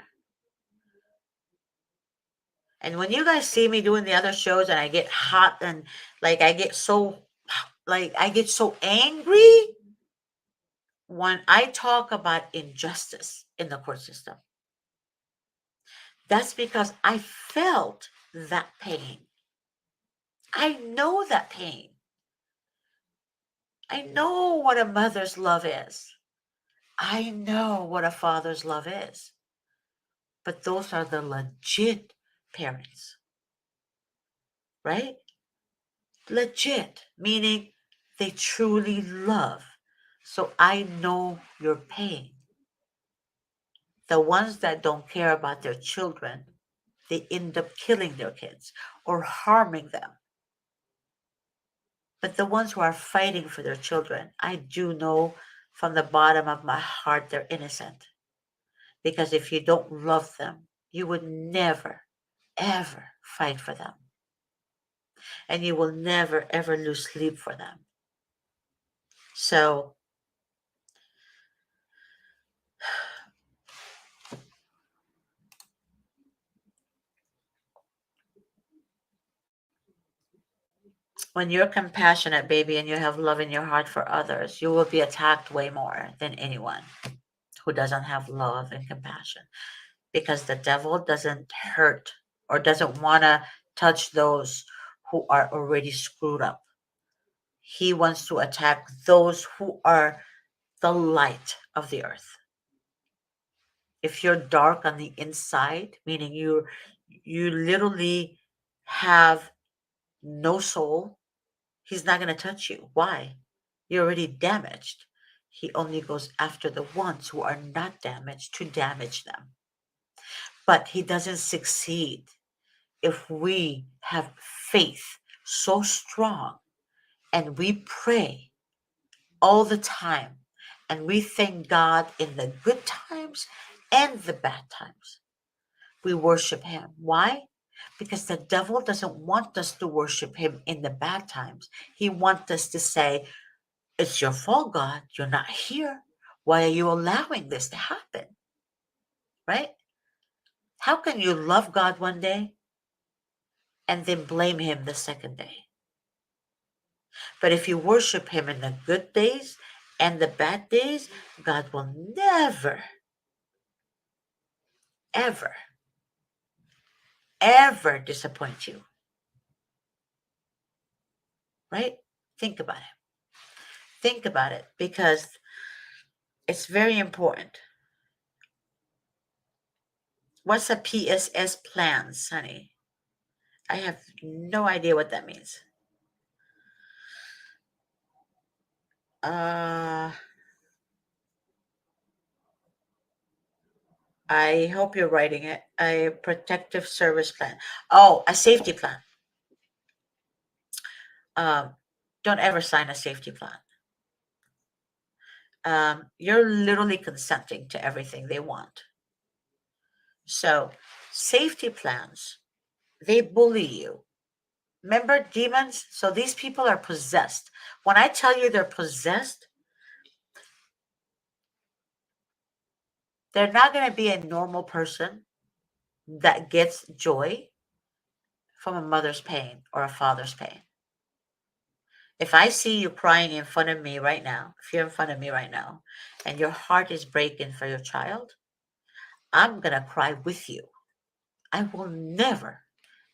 And when you guys see me doing the other shows and I get hot and like I get so angry when I talk about injustice in the court system. That's because I felt that pain. I know that pain. I know what a mother's love is. I know what a father's love is. But those are the legit parents, right? Legit, meaning they truly love. So I know your pain. The ones that don't care about their children, they end up killing their kids or harming them. But the ones who are fighting for their children, I do know from the bottom of my heart they're innocent. Because if you don't love them, you would never, ever fight for them. And you will never, ever lose sleep for them. So, When you're compassionate, baby, and you have love in your heart for others, you will be attacked way more than anyone who doesn't have love and compassion, because the devil doesn't hurt or doesn't want to touch those who are already screwed up. He wants to attack those who are the light of the earth. If you're dark on the inside, meaning you literally have no soul, he's not going to touch you. Why? You're already damaged. He only goes after the ones who are not damaged to damage them. But he doesn't succeed if we have faith so strong and we pray all the time and we thank God in the good times and the bad times. We worship him. Why? Because the devil doesn't want us to worship him in the bad times. He wants us to say, it's your fault, God. You're not here. Why are you allowing this to happen? Right? How can you love God one day and then blame him the second day? But if you worship him in the good days and the bad days, God will never, ever, ever disappoint you. Right? Think about it. Think about it, because it's very important. What's a PSS plans, honey? I have no idea what that means. Uh, I hope you're writing it. A protective service plan. Oh, a safety plan. Um, don't ever sign a safety plan. You're literally consenting to everything they want. So, safety plans, they bully you. Remember demons? So, these people are possessed. When I tell you they're possessed, they're not going to be a normal person that gets joy from a mother's pain or a father's pain. If I see you crying in front of me right now, if you're in front of me right now, and your heart is breaking for your child, I'm going to cry with you. I will never,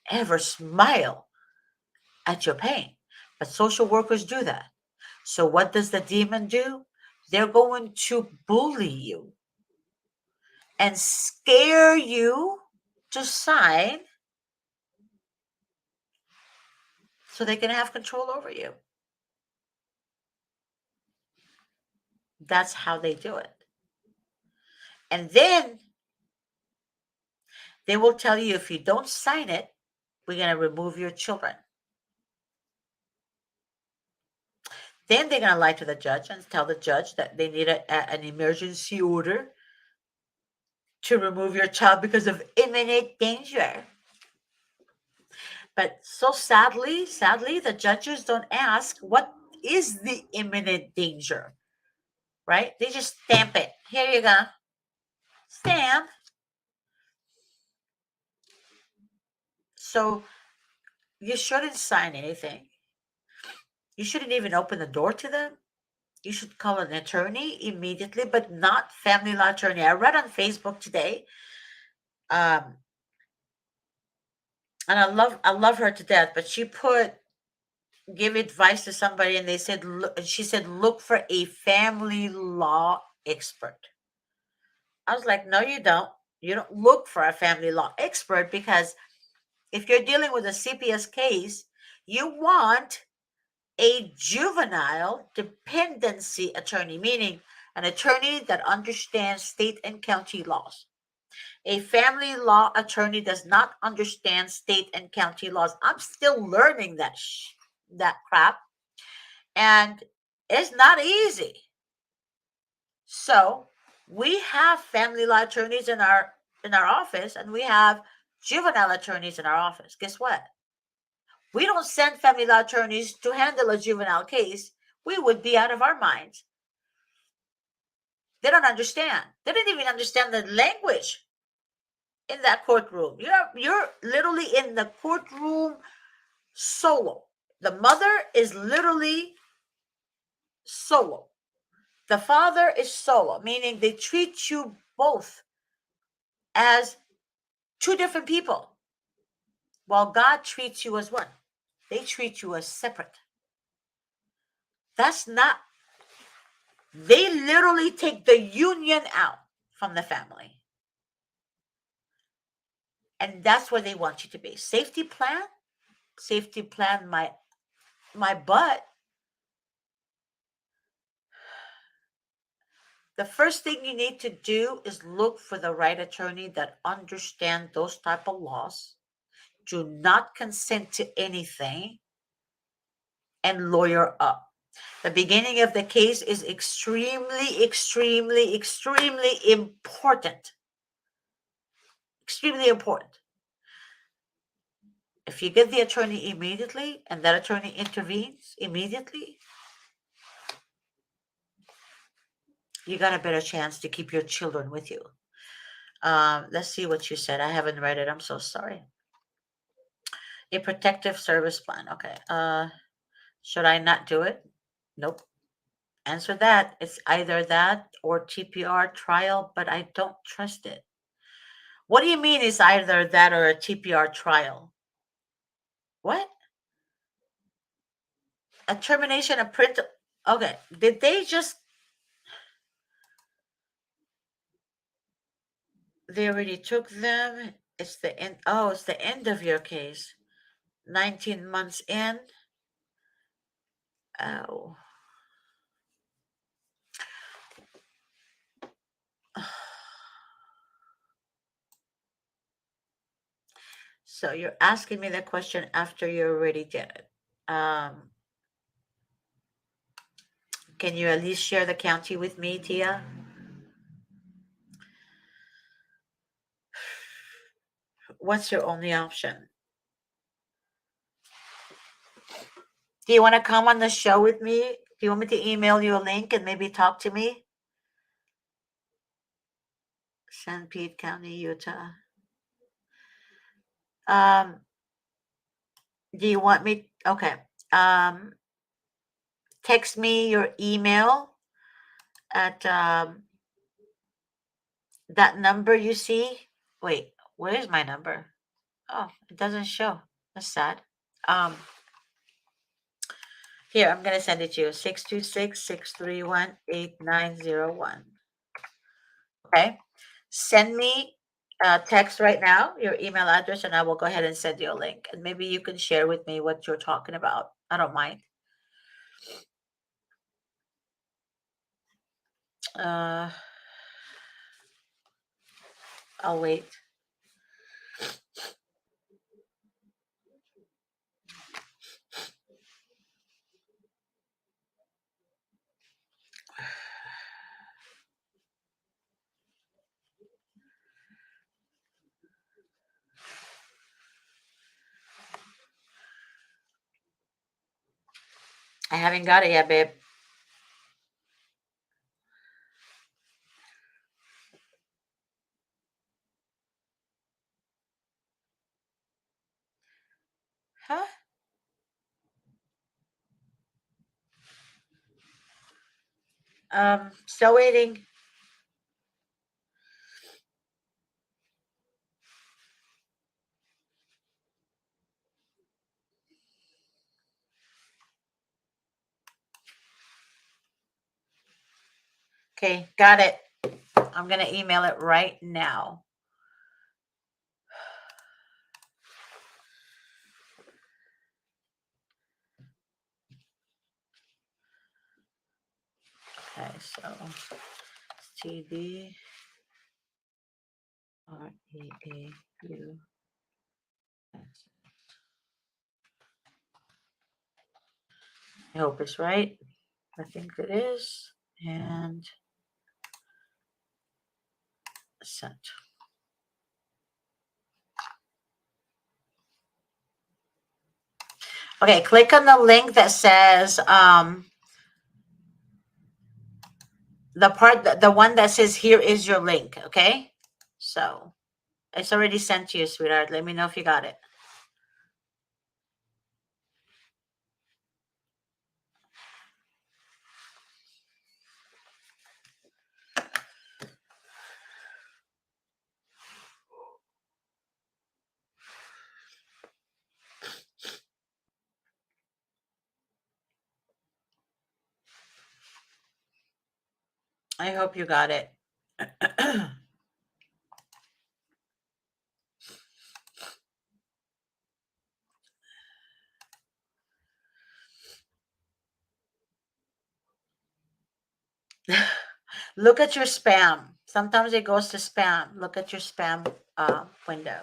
ever smile at your pain. But social workers do that. So what does the demon do? They're going to bully you and scare you to sign so they can have control over you. That's how they do it. And then they will tell you, if you don't sign it, we're going to remove your children. Then they're going to lie to the judge and tell the judge that they need an emergency order to remove your child because of imminent danger. But so sadly, the judges don't ask what is the imminent danger, right? They just stamp it. Here you go. Stamp. So you shouldn't sign anything. You shouldn't even open the door to them. You should call an attorney immediately, but not family law attorney. I read on Facebook today, um, and I love her to death, but she put give advice to somebody, and they said, she said, look for a family law expert. I was like, no, you don't. You don't look for a family law expert, because if you're dealing with a CPS case, you want a juvenile dependency attorney, meaning an attorney that understands state and county laws. A family law attorney does not understand state and county laws. I'm still learning that crap, and it's not easy. So we have family law attorneys in our office, and we have juvenile attorneys in our office. Guess what? We don't send family law attorneys to handle a juvenile case. We would be out of our minds. They don't understand. They didn't even understand the language in that courtroom. You're literally in the courtroom solo. The mother is literally solo. The father is solo, meaning they treat you both as two different people, while God treats you as one. They treat you as separate. That's not, they literally take the union out from the family. And that's where they want you to be. Safety plan my butt. The first thing you need to do is look for the right attorney that understands those type of laws. Do not consent to anything and lawyer up. The beginning of the case is extremely, extremely, extremely important. Extremely important. If you get the attorney immediately and that attorney intervenes immediately, you got a better chance to keep your children with you. Let's see what you said. I haven't read it. I'm so sorry. A protective service plan. Okay. Should I not do it? Nope. Answer that. It's either that or TPR trial, but I don't trust it. What do you mean it's either that or a TPR trial? What? A termination of print? Okay. Did they just? They already took them. It's the end. Oh, it's the end of your case. 19 months in. Oh. So you're asking me that question after you already did it. Can you at least share the county with me, Tia? What's your only option? Do you want to come on the show with me? Do you want me to email you a link and maybe talk to me? St. Pete County, Utah. Um, do you want me? Okay. Text me your email at that number you see. Wait, where's my number? Oh, it doesn't show. That's sad. Um, Here, I'm going to send it to you. 626-631-8901. Okay. Send me a text right now, your email address, and I will go ahead and send you a link. And maybe you can share with me what you're talking about. I don't mind. I'll wait. I haven't got it yet, babe. Huh? Still waiting. Okay, got it. I'm going to email it right now. Okay, so TD REAU. I hope it's right. I think it is. And sent. Okay, click on the link that says the one that says here is your link. Okay, so it's already sent to you, sweetheart. Let me know if you got it. I hope you got it. Look at your spam. Sometimes it goes to spam. Look at your spam window.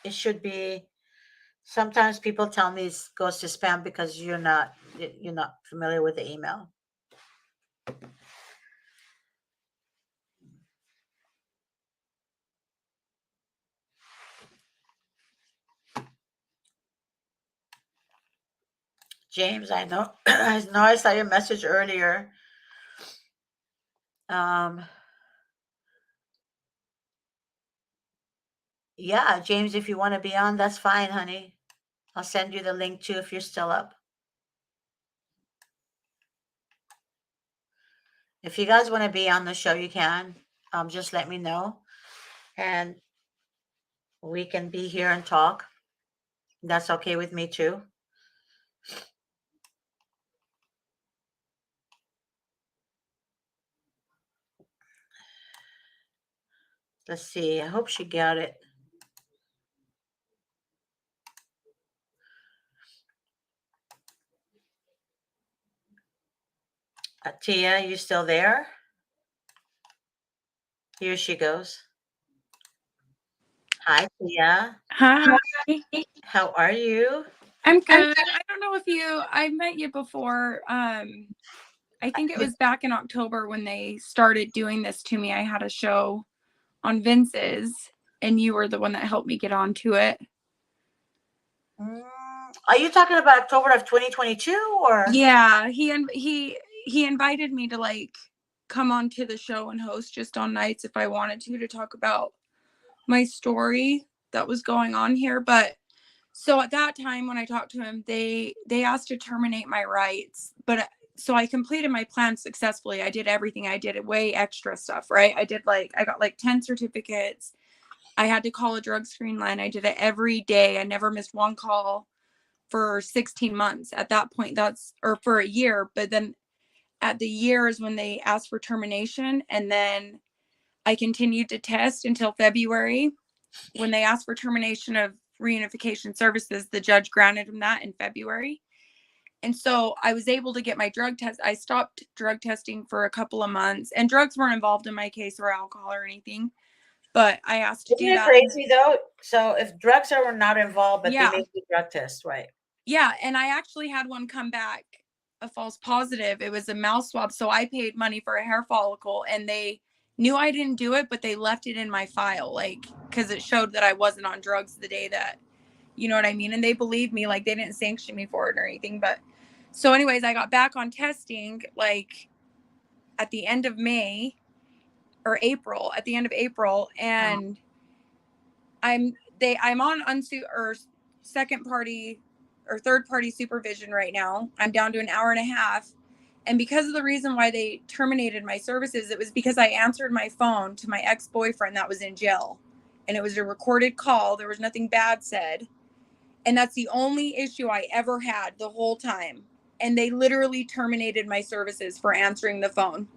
It should be. Sometimes people tell me it goes to spam because you're not familiar with the email. James, I know I know I saw your message earlier. Um yeah, James, if you want to be on, that's fine, honey. I'll send you the link too if you're still up. If you guys want to be on the show, you can. Just let me know and we can be here and talk. That's okay with me too. Let's see. I hope she got it. Tia, you still there? Here she goes. Hi, Tia. Hi. How are you? I'm good. I don't know if I met you before. I think it was back in October when they started doing this to me. I had a show on Vince's and you were the one that helped me get onto it. Are you talking about October of 2022 or? Yeah, he invited me to like come onto the show and host just on nights if I wanted to talk about my story that was going on here, but so at that time when I talked to him, they asked to terminate my rights, but so I completed my plan successfully. I did everything. I did way extra stuff, right? I got like 10 certificates. I had to call a drug screen line. I did it every day. I never missed one call for 16 months. At that point, or for a year, but then at the years when they asked for termination, and then I continued to test until February. When they asked for termination of reunification services, the judge granted him that in February. And so I was able to get my drug test. I stopped drug testing for a couple of months, and drugs weren't involved in my case or alcohol or anything. But I asked to Isn't do it that. crazy though? So if drugs are not involved, but they Yeah. make the drug test, right? Yeah. And I actually had one come back a false positive. It was a mouth swab. So I paid money for a hair follicle, and they knew I didn't do it, but they left it in my file, like, because it showed that I wasn't on drugs the day that, you know what I mean? And they believed me, like, they didn't sanction me for it or anything. But so, anyways, I got back on testing like at the end of May or April, at the end of April, and I'm on or second party or third party supervision right now. I'm down to an hour and a half. And because of the reason why they terminated my services, it was because I answered my phone to my ex-boyfriend that was in jail. And it was a recorded call. There was nothing bad said. And that's the only issue I ever had the whole time. And they literally terminated my services for answering the phone.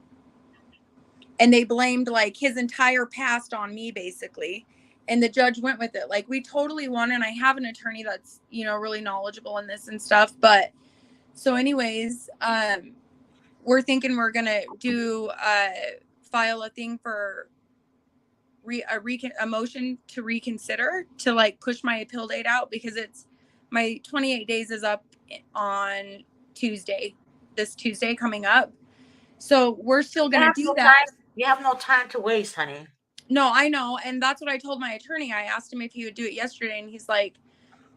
And they blamed like his entire past on me, basically. And the judge went with it. Like, we totally won. And I have an attorney that's, really knowledgeable in this and stuff. But so, anyways, we're thinking we're going to file a thing for a motion to reconsider to like push my appeal date out, because it's my 28 days is up on this Tuesday coming up. So we're still going to do that. You have no time to waste, honey. No, I know. And that's what I told my attorney. I asked him if he would do it yesterday, and he's like,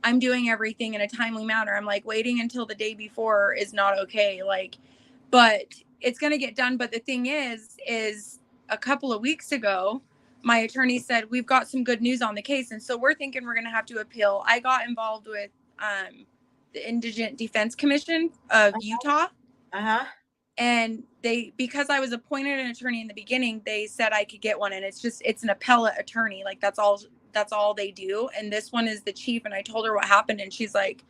I'm doing everything in a timely manner. I'm like, waiting until the day before is not okay. Like, but it's going to get done. But the thing is a couple of weeks ago, my attorney said, we've got some good news on the case. And so we're thinking we're going to have to appeal. I got involved with the Indigent Defense Commission of Utah. Uh-huh. And because I was appointed an attorney in the beginning, they said I could get one. And it's an appellate attorney. Like, that's all that's all they do. And this one is the chief. And I told her what happened, and she's like,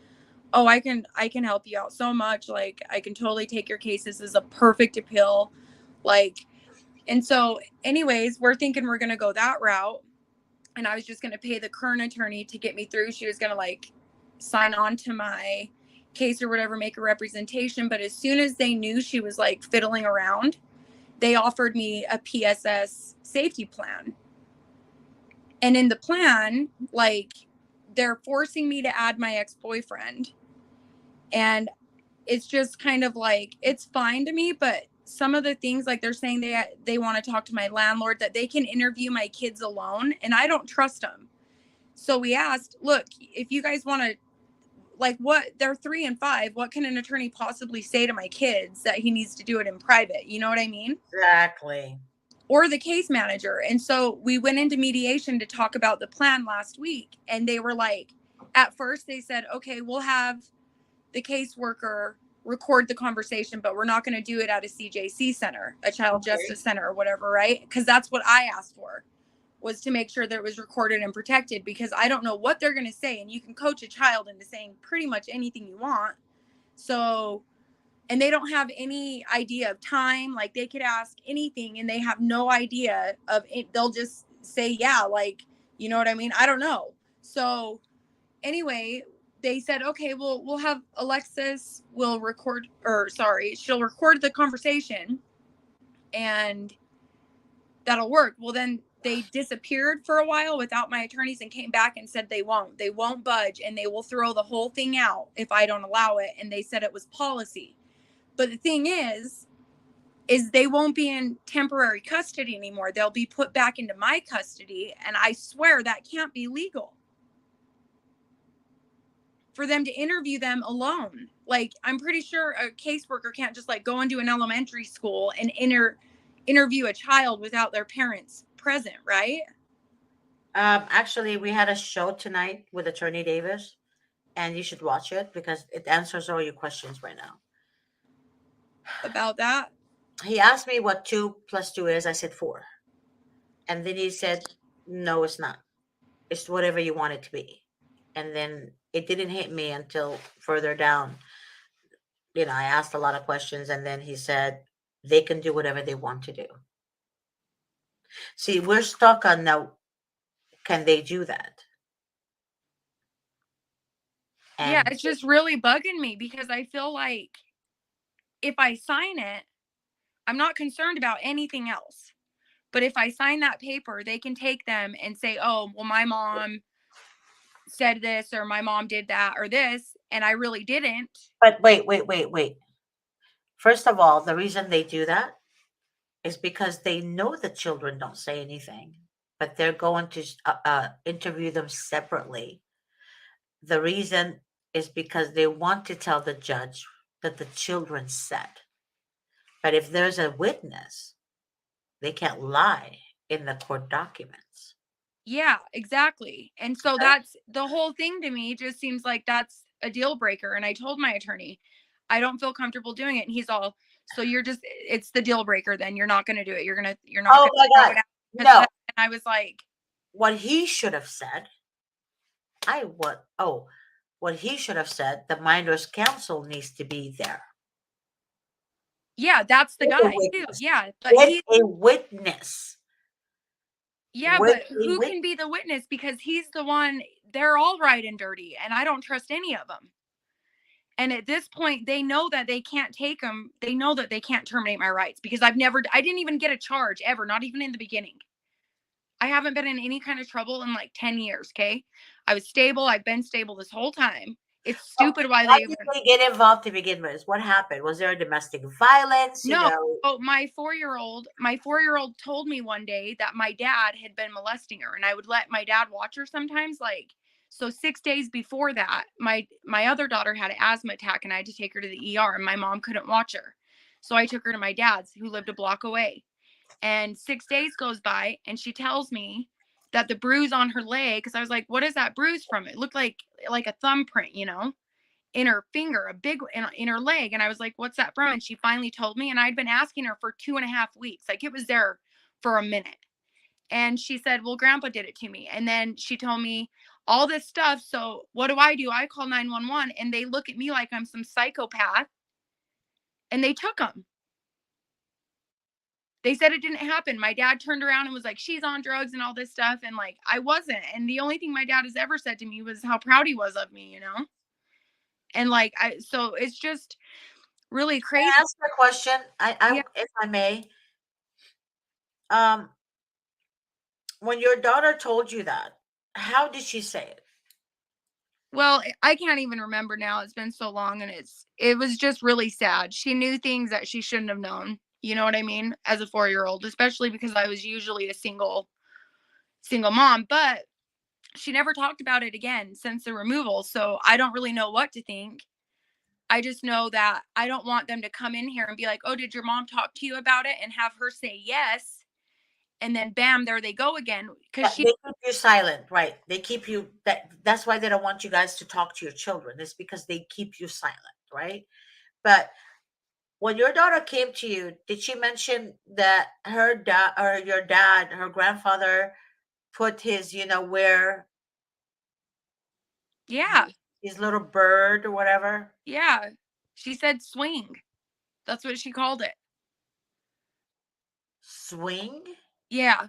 oh, I can help you out so much. Like, I can totally take your case. This is a perfect appeal. Like, and so anyways, we're thinking we're going to go that route. And I was just going to pay the current attorney to get me through. She was going to like sign on to my case or whatever, make a representation. But as soon as they knew she was like fiddling around, they offered me a PSS safety plan. And in the plan, like, they're forcing me to add my ex-boyfriend. And it's just kind of like, it's fine to me, but some of the things, like, they're saying they want to talk to my landlord, that they can interview my kids alone, and I don't trust them. So we asked, look, if you guys want to, like, what, they're 3 and 5, what can an attorney possibly say to my kids that he needs to do it in private? You know what I mean? Exactly. Or the case manager. And so we went into mediation to talk about the plan last week, and they were like, at first they said, okay, we'll have the caseworker record the conversation, but we're not going to do it at a CJC center, a child justice center or whatever, right? Because that's what I asked for, was to make sure that it was recorded and protected, because I don't know what they're going to say. And you can coach a child into saying pretty much anything you want. So, and they don't have any idea of time. Like, they could ask anything and they have no idea of it. They'll just say, yeah, like, you know what I mean? I don't know. So anyway, they said, okay, we'll have Alexis will record, or sorry, she'll record the conversation and that'll work. Well, then they disappeared for a while without my attorneys and came back and said they won't budge, and they will throw the whole thing out if I don't allow it. And they said it was policy. But the thing is they won't be in temporary custody anymore. They'll be put back into my custody. And I swear that can't be legal for them to interview them alone. Like, I'm pretty sure a caseworker can't just like go into an elementary school and interview a child without their parents present, right? Actually, we had a show tonight with Attorney Davis, and you should watch it because it answers all your questions right now. About that. He asked me what 2 + 2 is. I said 4. And then he said, no, it's not. It's whatever you want it to be. And then it didn't hit me until further down. I asked a lot of questions, and then he said, they can do whatever they want to do. See, we're stuck on now, can they do that? Yeah, And it's just really bugging me, because I feel like if I sign it, I'm not concerned about anything else. But if I sign that paper, they can take them and say, oh, well, my mom said this, or my mom did that, or this, and I really didn't. but wait. First of all, the reason they do that is because they know the children don't say anything, but they're going to interview them separately. The reason is because they want to tell the judge that the children said. But if there's a witness, they can't lie in the court documents. Yeah, exactly. And so Right? that's the whole thing. To me, just seems like that's a deal breaker. And I told my attorney, I don't feel comfortable doing it. And he's all, so it's the deal breaker. Then you're not going to do it. You're not Oh going my to throw God. it out. No. And I was like, What he should have said, what he should have said, the minors counsel needs to be there. yeah, that's the With a guy too. witness. Yeah. But With a witness. yeah, With but a who witness. can be the witness? Because he's the one, they're all right and dirty. And I don't trust any of them. And at this point, they know that they can't take them. They know that they can't terminate my rights, because I didn't even get a charge ever, not even in the beginning. I haven't been in any kind of trouble in like 10 years. Okay. I was stable. I've been stable this whole time. It's stupid why Why they did they get involved to begin with? What happened? Was there a domestic violence? No. Oh, my 4-year-old told me one day that my dad had been molesting her, and I would let my dad watch her sometimes. Like, so 6 days before that, my other daughter had an asthma attack, and I had to take her to the ER, and my mom couldn't watch her. So I took her to my dad's, who lived a block away. And 6 days goes by, and she tells me that the bruise on her leg, because I was like, what is that bruise from? It looked like a thumbprint, in her finger, a big in her leg. And I was like, what's that from? And she finally told me, and I'd been asking her for 2.5 weeks. Like, it was there for a minute. And she said, well, grandpa did it to me. And then she told me all this stuff. So what do? I call 911 and they look at me like I'm some psychopath and they took him. They said it didn't happen. My dad turned around and was like, she's on drugs and all this stuff. And like, I wasn't. And the only thing my dad has ever said to me was how proud he was of me, you know? And like, so it's just really Can crazy. I ask a question? Yeah. If I may. Um, when your daughter told you that, how did she say it? Well, I can't even remember now. It's been so long and it was just really sad. She knew things that she shouldn't have known. You know what I mean? As a 4-year-old, especially because I was usually a single mom, but she never talked about it again since the removal. So I don't really know what to think. I just know that I don't want them to come in here and be like, "Oh, did your mom talk to you about it?" and have her say yes. And then bam, there they go again. Cause But she, they keep you silent, right? They keep you that's why they don't want you guys to talk to your children. It's because they keep you silent, right? But when your daughter came to you, did she mention that her dad or your dad, her grandfather, put his, where yeah, his little bird or whatever? yeah. She said swing. That's what she called it. Swing? Yeah.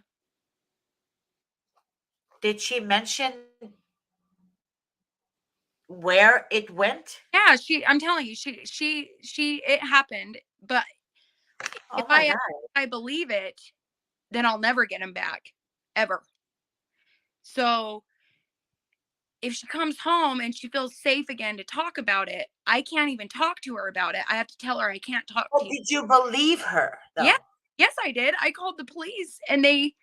Did she mention where it went? Yeah, I'm telling you, it happened. But if Oh my God. I believe it, then I'll never get him back ever. So if she comes home and she feels safe again to talk about it, I can't even talk to her about it. I have to tell her I can't talk Well, to you. did you believe her Yeah. though? Yes, I did. I called the police and they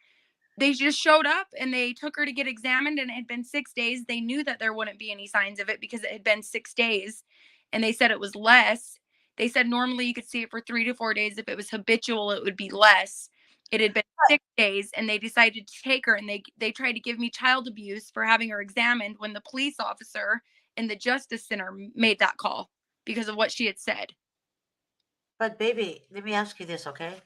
just showed up and they took her to get examined and it had been 6 days. They knew that there wouldn't be any signs of it because it had been 6 days and they said it was less. They said normally you could see it for 3 to 4 days. If it was habitual, it would be less. It had been 6 days and they decided to take her and they tried to give me child abuse for having her examined when the police officer in the justice center made that call because of what she had said. But baby, let me ask you this, okay?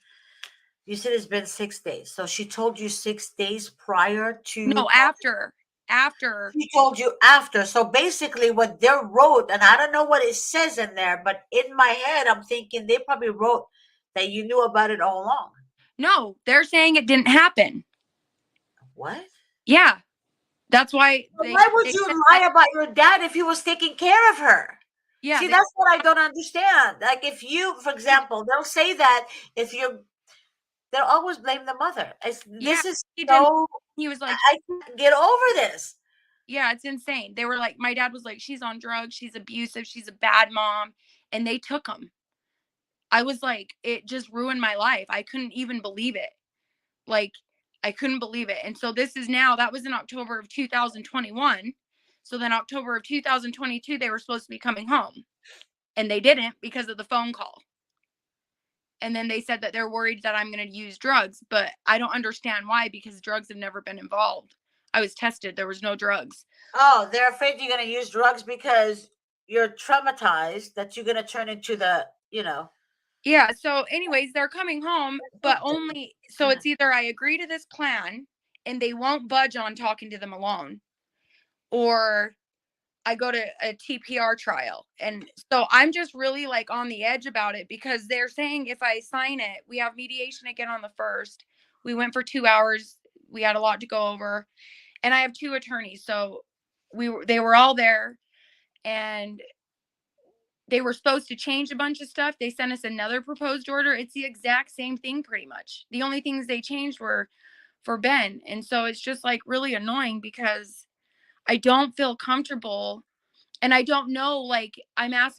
You said it's been 6 days. So she told you 6 days prior to No, after. she told you after. So basically what they wrote, and I don't know what it says in there, but in my head I'm thinking they probably wrote that you knew about it all along. No, they're saying it didn't happen. What? Yeah. That's why But why would they said you that. lie about your dad if he was taking care of her? Yeah, See, that's what I don't understand. Like if you, for example, they'll say that if you they'll always blame the mother. yeah, This is he didn't. so He was like, I can't get over this. yeah, it's insane. They were like, my dad was like, she's on drugs, she's abusive, she's a bad mom, and they took him. I was like, it just ruined my life. I couldn't even believe it. Like, I couldn't believe it. And so this is now. That was in October of 2021. So then October of 2022, they were supposed to be coming home, and they didn't because of the phone call. And then they said that they're worried that I'm going to use drugs, but I don't understand why because drugs have never been involved. I was tested, there was no drugs. Oh, they're afraid you're going to use drugs because you're traumatized that you're going to turn into the. Yeah, so anyways, they're coming home, but only so Yeah. it's either I agree to this plan and they won't budge on talking to them alone, or I go to a TPR trial. And so I'm just really like on the edge about it because they're saying if I sign it, we have mediation again on the 1st. We went for 2 hours. We had a lot to go over. And I have 2 attorneys. So they were all there and they were supposed to change a bunch of stuff. They sent us another proposed order. It's the exact same thing pretty much. The only things they changed were for Ben. And so it's just like really annoying because I don't feel comfortable and I don't know, like I asked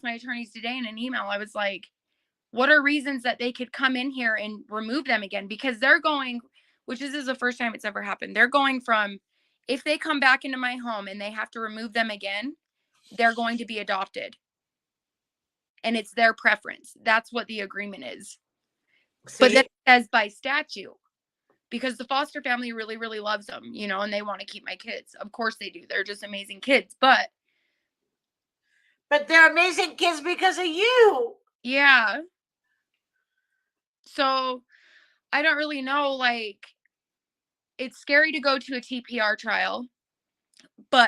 my attorneys today in an email. I was like, what are reasons that they could come in here and remove them again? Because they're going, which this is the first time it's ever happened. They're going from if they come back into my home and they have to remove them again, they're going to be adopted. And it's their preference. That's what the agreement is. But then See, it says by statute, because the foster family really, really loves them, and they want to keep my kids. Of course they do. They're just amazing kids. But but they're amazing kids because of you. yeah. So I don't really know, like, it's scary to go to a TPR trial,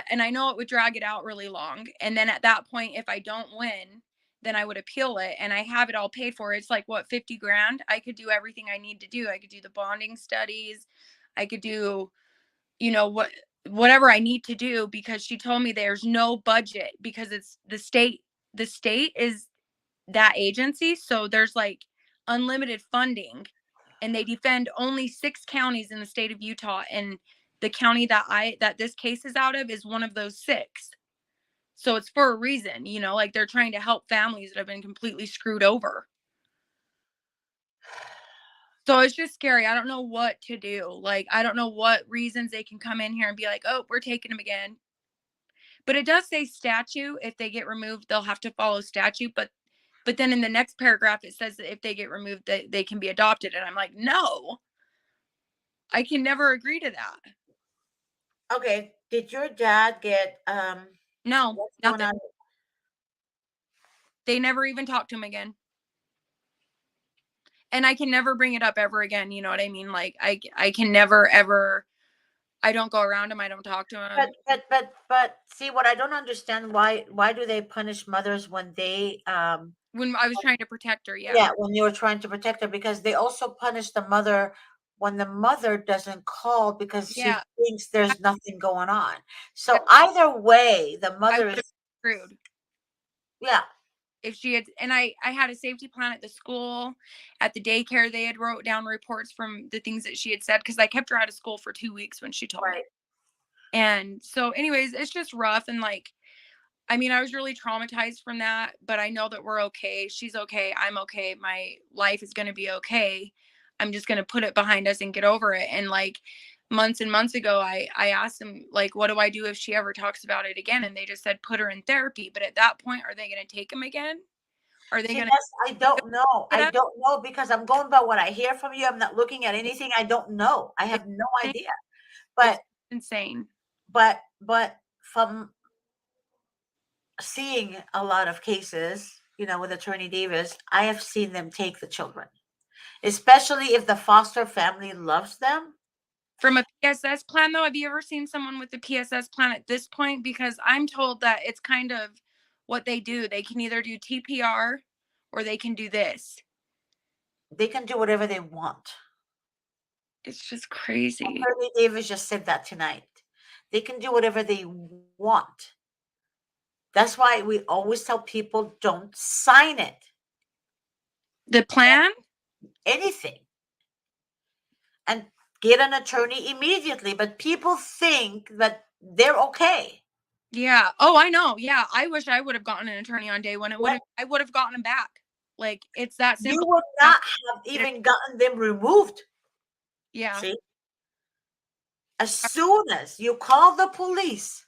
and I know it would drag it out really long. And then at that point, if I don't win, then I would appeal it and I have it all paid for. It's like what, 50 grand? I could do everything I need to do. I could do the bonding studies. I could do, whatever I need to do, because she told me there's no budget because it's the state. The state is that agency, so there's like unlimited funding, and they defend only 6 counties in the state of Utah, and the county that this case is out of is one of those 6. So it's for a reason, like they're trying to help families that have been completely screwed over. So it's just scary. I don't know what to do. Like, I don't know what reasons they can come in here and be like, oh, we're taking them again. But it does say statute. If they get removed, they'll have to follow statute. But then in the next paragraph, it says that if they get removed, they can be adopted. And I'm like, no, I can never agree to that. Okay. Did your dad get No, what's going nothing. on? They never even talked to him again. And I can never bring it up ever again. You know what I mean? Like, I can never, ever, I don't go around him. I don't talk to him. But see, what I don't understand, why do they punish mothers when they When I was trying to protect her, yeah, when you were trying to protect her, because they also punish the mother when the mother doesn't call because she Yeah. thinks I, there's nothing going on. So either way, the I mother would have is been screwed yeah. if she had. And I had a safety plan at the school, at the daycare. They had wrote down reports from the things that she had said, because I kept her out of school for 2 weeks when she told me. Right. And so anyways, it's just rough. And like, I mean, I was really traumatized from that, but I know that we're okay. She's okay. I'm okay. My life is going to be okay. I'm just going to put it behind us and get over it. And like months and months ago, I asked them, like, what do I do if she ever talks about it again? And they just said, put her in therapy. But at that point, are they going to take him again? Are they See, going that's I don't know. to I get up? don't know because I'm going by what I hear from you. I'm not looking at anything. I don't know. I It's have no insane. idea. It's But insane. but from seeing a lot of cases, with Attorney Davis, I have seen them take the children, especially if the foster family loves them. From a PSS plan, though, have you ever seen someone with a PSS plan at this point? Because I'm told that it's kind of what they do. They can either do TPR or they can do this. They can do whatever they want. It's just crazy. Attorney Davis just said that tonight. They can do whatever they want. That's why we always tell people don't sign it. The plan? Anything. And get an attorney immediately. But people think that they're okay. Yeah. Oh, I know. Yeah. I wish I would have gotten an attorney on day one. What? I would have gotten him back. Like, it's that You simple. would not have even gotten them removed. Yeah. See? As soon as you call the police,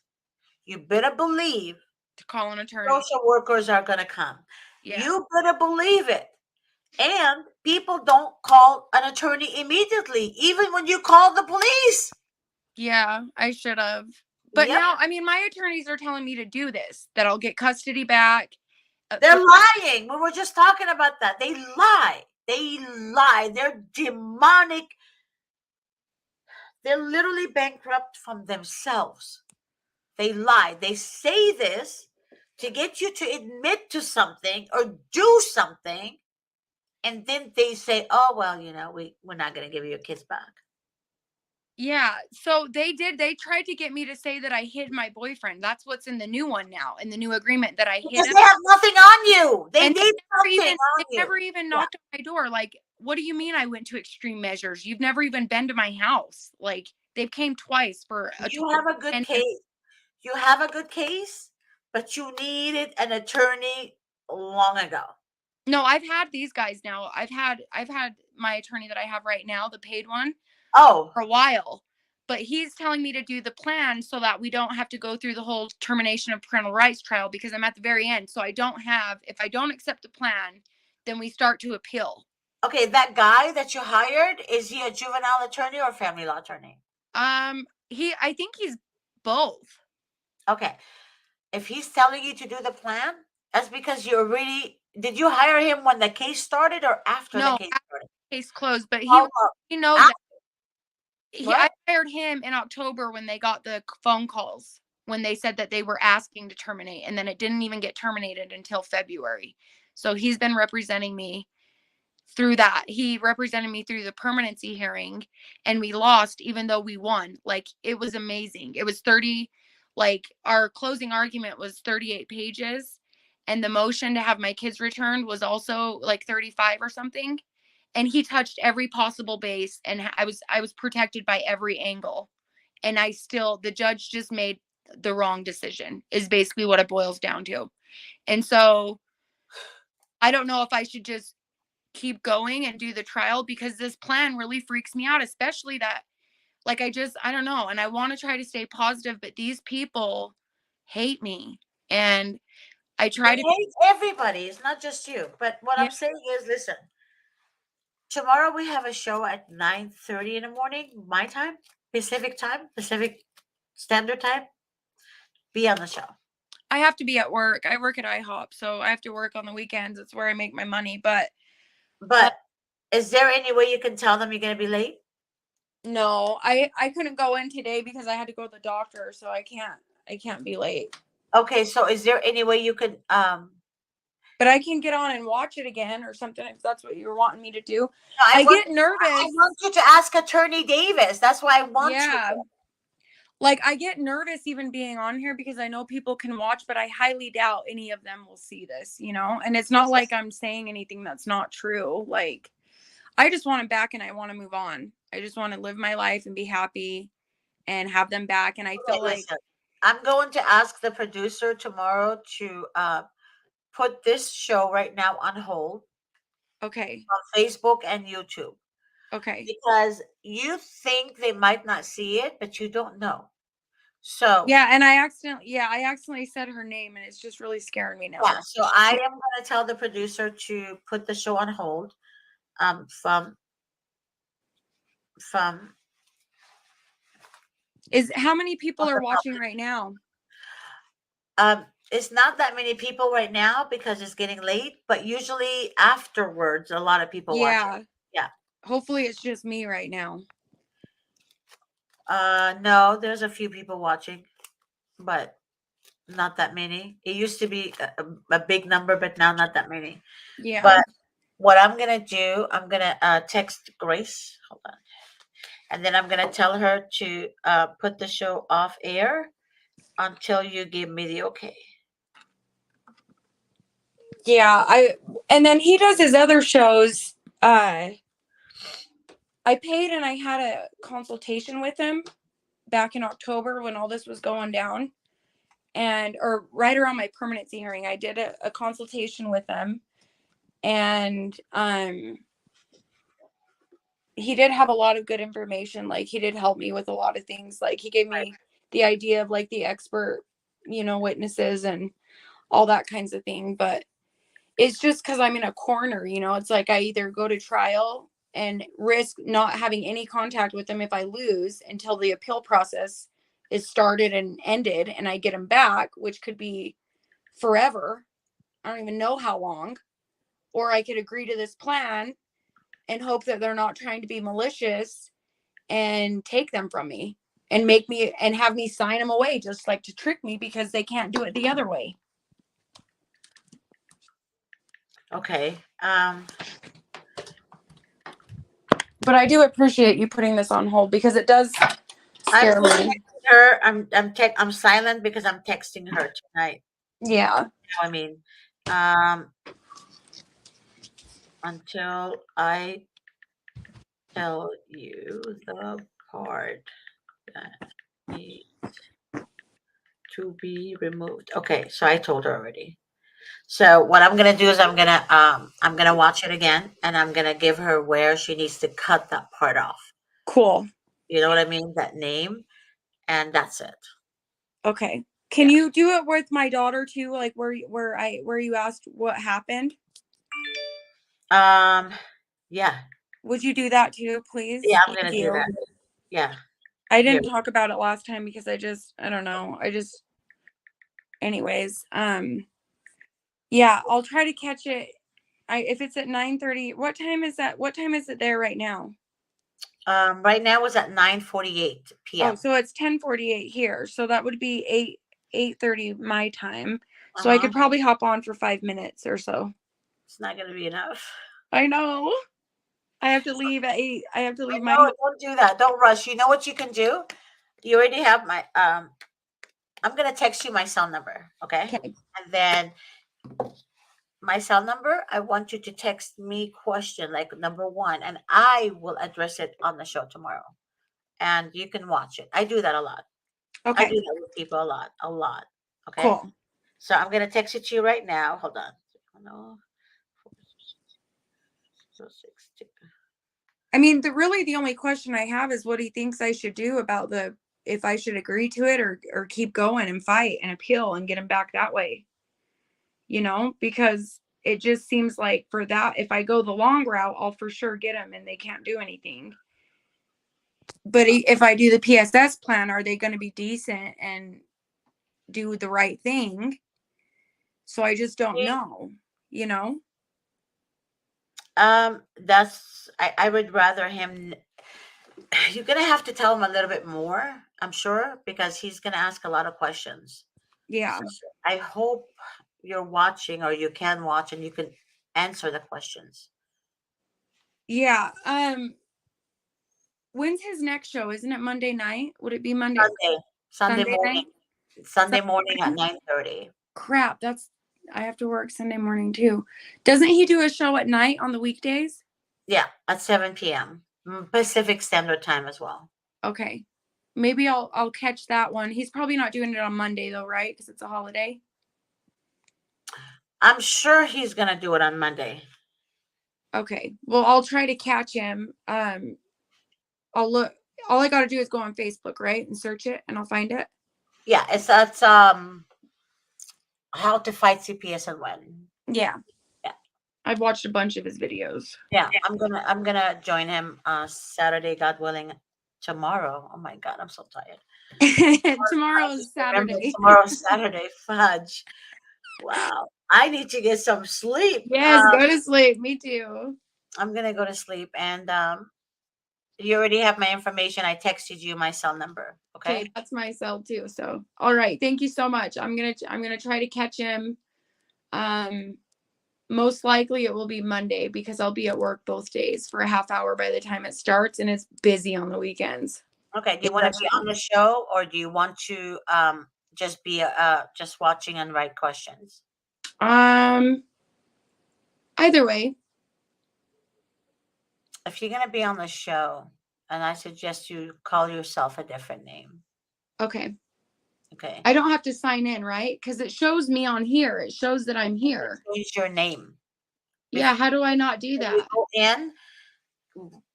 you better believe To call an attorney. social workers are going to come. Yeah. You better believe it. And people don't call an attorney immediately, even when you call the police. Yeah, I should have. But Yep. now, I mean, my attorneys are telling me to do this, that I'll get custody back. They're lying. We were just talking about that. They lie. They lie. They're demonic. They're literally bankrupt from themselves. They lie. They say this to get you to admit to something or do something. And then they say, oh, well, we're not going to give you your kids back. Yeah, so they tried to get me to say that I hid my boyfriend. That's what's in the new one now, in the new agreement, that I hid Because him. they have nothing on you. They And need something on they you. never even knocked on my door. Like, what do you mean I went to extreme measures? You've never even been to my house. Like, they've came twice for a You have a good case. You have a good case, but you needed an attorney long ago. No, I've had these guys now. I've had my attorney that I have right now, the paid one, Oh, for a while. But he's telling me to do the plan so that we don't have to go through the whole termination of parental rights trial, because I'm at the very end. So if I don't accept the plan, then we start to appeal. okay. That guy that you hired, is he a juvenile attorney or a family law attorney? I think he's both. Okay. If he's telling you to do the plan, that's because did you hire him when the case started or after the No, case after started? the case closed, but How long? he knows After, that. I What? hired him in October when they got the phone calls, when they said that they were asking to terminate, and then it didn't even get terminated until February. So he's been representing me through that. He represented me through the permanency hearing, and we lost even though we won. Like, it was amazing. It was 30, like, our closing argument was 38 pages, and the motion to have my kids returned was also like 35 or something. And he touched every possible base, and I was protected by every angle. And the judge just made the wrong decision, is basically what it boils down to. And so I don't know if I should just keep going and do the trial, because this plan really freaks me out, especially that, like, I don't know, and I want to try to stay positive, but these people hate me, and I They try to. hate everybody. It's not just you. But what Yeah, I'm saying is, listen, tomorrow we have a show at 9:30 in the morning, my time, Pacific Standard Time. Be on the show. I have to be at work. I work at IHOP, so I have to work on the weekends. It's where I make my money. But uh, But is there any way you can tell them you're going to be late? no, I couldn't go in today because I had to go to the doctor, so I can't be late. Okay, so is there any way you could But I can get on and watch it again or something if that's what you're wanting me to do. no, I get nervous. I want you to ask Attorney Davis. That's why I want you Yeah. to. Like, I get nervous even being on here because I know people can watch, but I highly doubt any of them will see this, and it's not like I'm saying anything that's not true. Like, I just want them back and I want to move on. I just want to live my life and be happy and have them back. And I Okay, feel like, listen. I'm going to ask the producer tomorrow to put this show right now on hold okay, on Facebook and YouTube okay. because you think they might not see it, but you don't know. So Yeah, and I accidentally said her name and it's just really scaring me now. yeah, so I am going to tell the producer to put the show on hold from How many people of are the watching public. right now? It's not that many people right now because it's getting late, but usually afterwards, a lot of people watch it. Yeah. Yeah. Hopefully it's just me right now. No, there's a few people watching, but not that many. It used to be a big number, but now not that many. Yeah. But what I'm gonna do, I'm gonna text Grace. Hold on, and then I'm gonna tell her to put the show off air until you give me the okay. Yeah, and then he does his other shows. I paid and I had a consultation with him back in October when all this was going down, or right around my permanency hearing. I did a consultation with him, and he did have a lot of good information. Like, he did help me with a lot of things. Like, he gave me the idea of like the expert, witnesses and all that kinds of thing. But it's just because I'm in a corner, it's like I either go to trial and risk not having any contact with them if I lose until the appeal process is started and ended and I get them back, which could be forever. I don't even know how long. Or I could agree to this plan and hope that they're not trying to be malicious and take them from me and make me and have me sign them away, just like to trick me, because they can't do it the other way. Okay. But I do appreciate you putting this on hold because it does I'm scare just me. texting her. I'm silent because I'm texting her tonight. Yeah. I mean, until I tell you the part that needs to be removed. Okay, so I told her already. So what I'm gonna do is I'm gonna watch it again and I'm gonna give her where she needs to cut that part off. Cool. You know what I mean? That name, and that's it. Okay. Can Yeah. you do it with my daughter too? Like, where you asked what happened? Um. Yeah. Would you do that too, please? Yeah. I'm Thank gonna do you. that. Yeah. I Here. didn't talk about it last time because I don't know. Anyways, yeah, I'll try to catch it. If it's at 9:30, what time is that? What time is it there right now? Right now it's at 9:48 Oh, p.m. so it's 10:48 here. So that would be 8:30 my time. So I Uh-huh. could probably hop on for 5 minutes or so. It's not gonna be enough. I know. I have to leave at 8. I have to leave my No, don't do that. Don't rush. You know what you can do? You already have my I'm gonna text you my cell number, okay? Okay. And then my cell number, I want you to text me question like number one, and I will address it on the show tomorrow. And you can watch it. I do that a lot. I do Okay. that with people a lot, a lot. Okay. Cool. So I'm gonna text it to you right now. Hold on. No, 406. I mean, the only question I have is what he thinks I should do about the if I should agree to it or keep going and fight and appeal and get him back that way. Because it just seems like for that, if I go the long route, I'll for sure get him and they can't do anything. But if I do the PSS plan, are they going to be decent and do the right thing? So I just don't know, you know? I would rather him. You're gonna have to tell him a little bit more, I'm sure, because he's gonna ask a lot of questions. Yeah. So I hope you're watching or you can watch and you can answer the questions. Yeah. When's his next show? Isn't it Monday night? Would it be Sunday, Sunday Sunday morning, night? Sunday Sunday morning at morning? 9:30. Crap, I have to work Sunday morning too. Doesn't he do a show at night on the weekdays? Yeah, at 7 p.m. Pacific Standard Time as well. Okay. Maybe I'll catch that one. He's probably not doing it on Monday though, right? Because it's a holiday. I'm sure he's gonna do it on Monday. Okay. Well, I'll try to catch him. I'll look. All I got to do is go on Facebook, right, and search it, and I'll find it. Yeah, it's how to fight CPS and when. Yeah. Yeah. I've watched a bunch of his videos. Yeah, I'm gonna join him Saturday, God willing, tomorrow. Oh my God, I'm so tired. I Tomorrow is just remembered Saturday. tomorrow's Saturday. Fudge. Wow. I need to get some sleep. Yes, go to sleep. Me too. I'm gonna go to sleep, and you already have my information. I texted you my cell number. Okay, Okay. that's my cell too. So, all right. Thank you so much. I'm gonna try to catch him. Um, Most likely it will be Monday because I'll be at work both days for a half hour by the time it starts, and it's busy on the weekends. Okay. Do you It want to does be on the show, or do you want to just be just watching and write questions? Um, Either way. If you're gonna be on the show, and I suggest you call yourself a different name. Okay. Okay. I don't have to sign in, right? Because it shows me on here. It shows that I'm here. Change your name. Yeah. How do I not do Before you that? go in,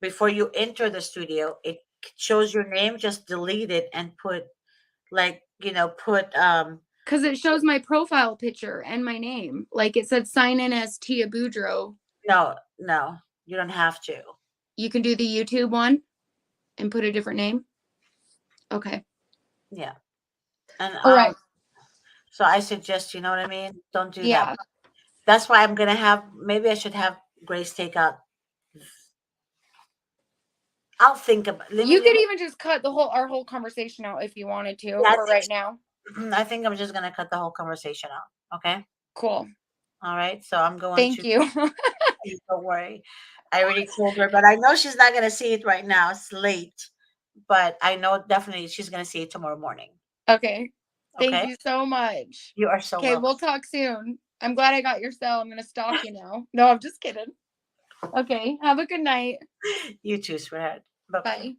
before you enter the studio, it shows your name. Just delete it and put like put Because it shows my profile picture and my name. Like it said, sign in as Tia Boudreaux. no, you don't have to. You can do the YouTube one and put a different name. Okay. Yeah. And All right. so I suggest, you know what I mean? Don't do that. Yeah. That's why I'm gonna have, maybe I should have Grace take out. I'll think about, You could even just cut our whole conversation out if you wanted to yeah, for right now. I think I'm just gonna cut the whole conversation out. Okay. Cool. All right. So I'm going Thank to, you. don't worry. I already told her, but I know she's not gonna see it right now. It's late. But I know definitely she's gonna see it tomorrow morning. Okay. Thank Okay. you so much. You are so Okay, welcome. we'll talk soon. I'm glad I got your cell. I'm going to stalk you now. No, I'm just kidding. Okay. Have a good night. You too, sweetheart. Bye-bye.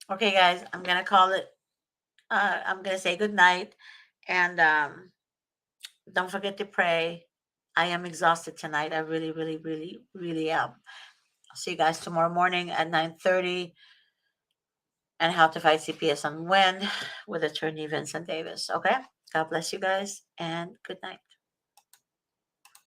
Bye. Okay, guys, I'm gonna call it. I'm gonna say good night, and don't forget to pray. I am exhausted tonight. I really, really, really, really am. I'll see you guys tomorrow morning at 9:30, and how to fight CPS on when with attorney Vincent Davis. Okay. God bless you guys, and good night.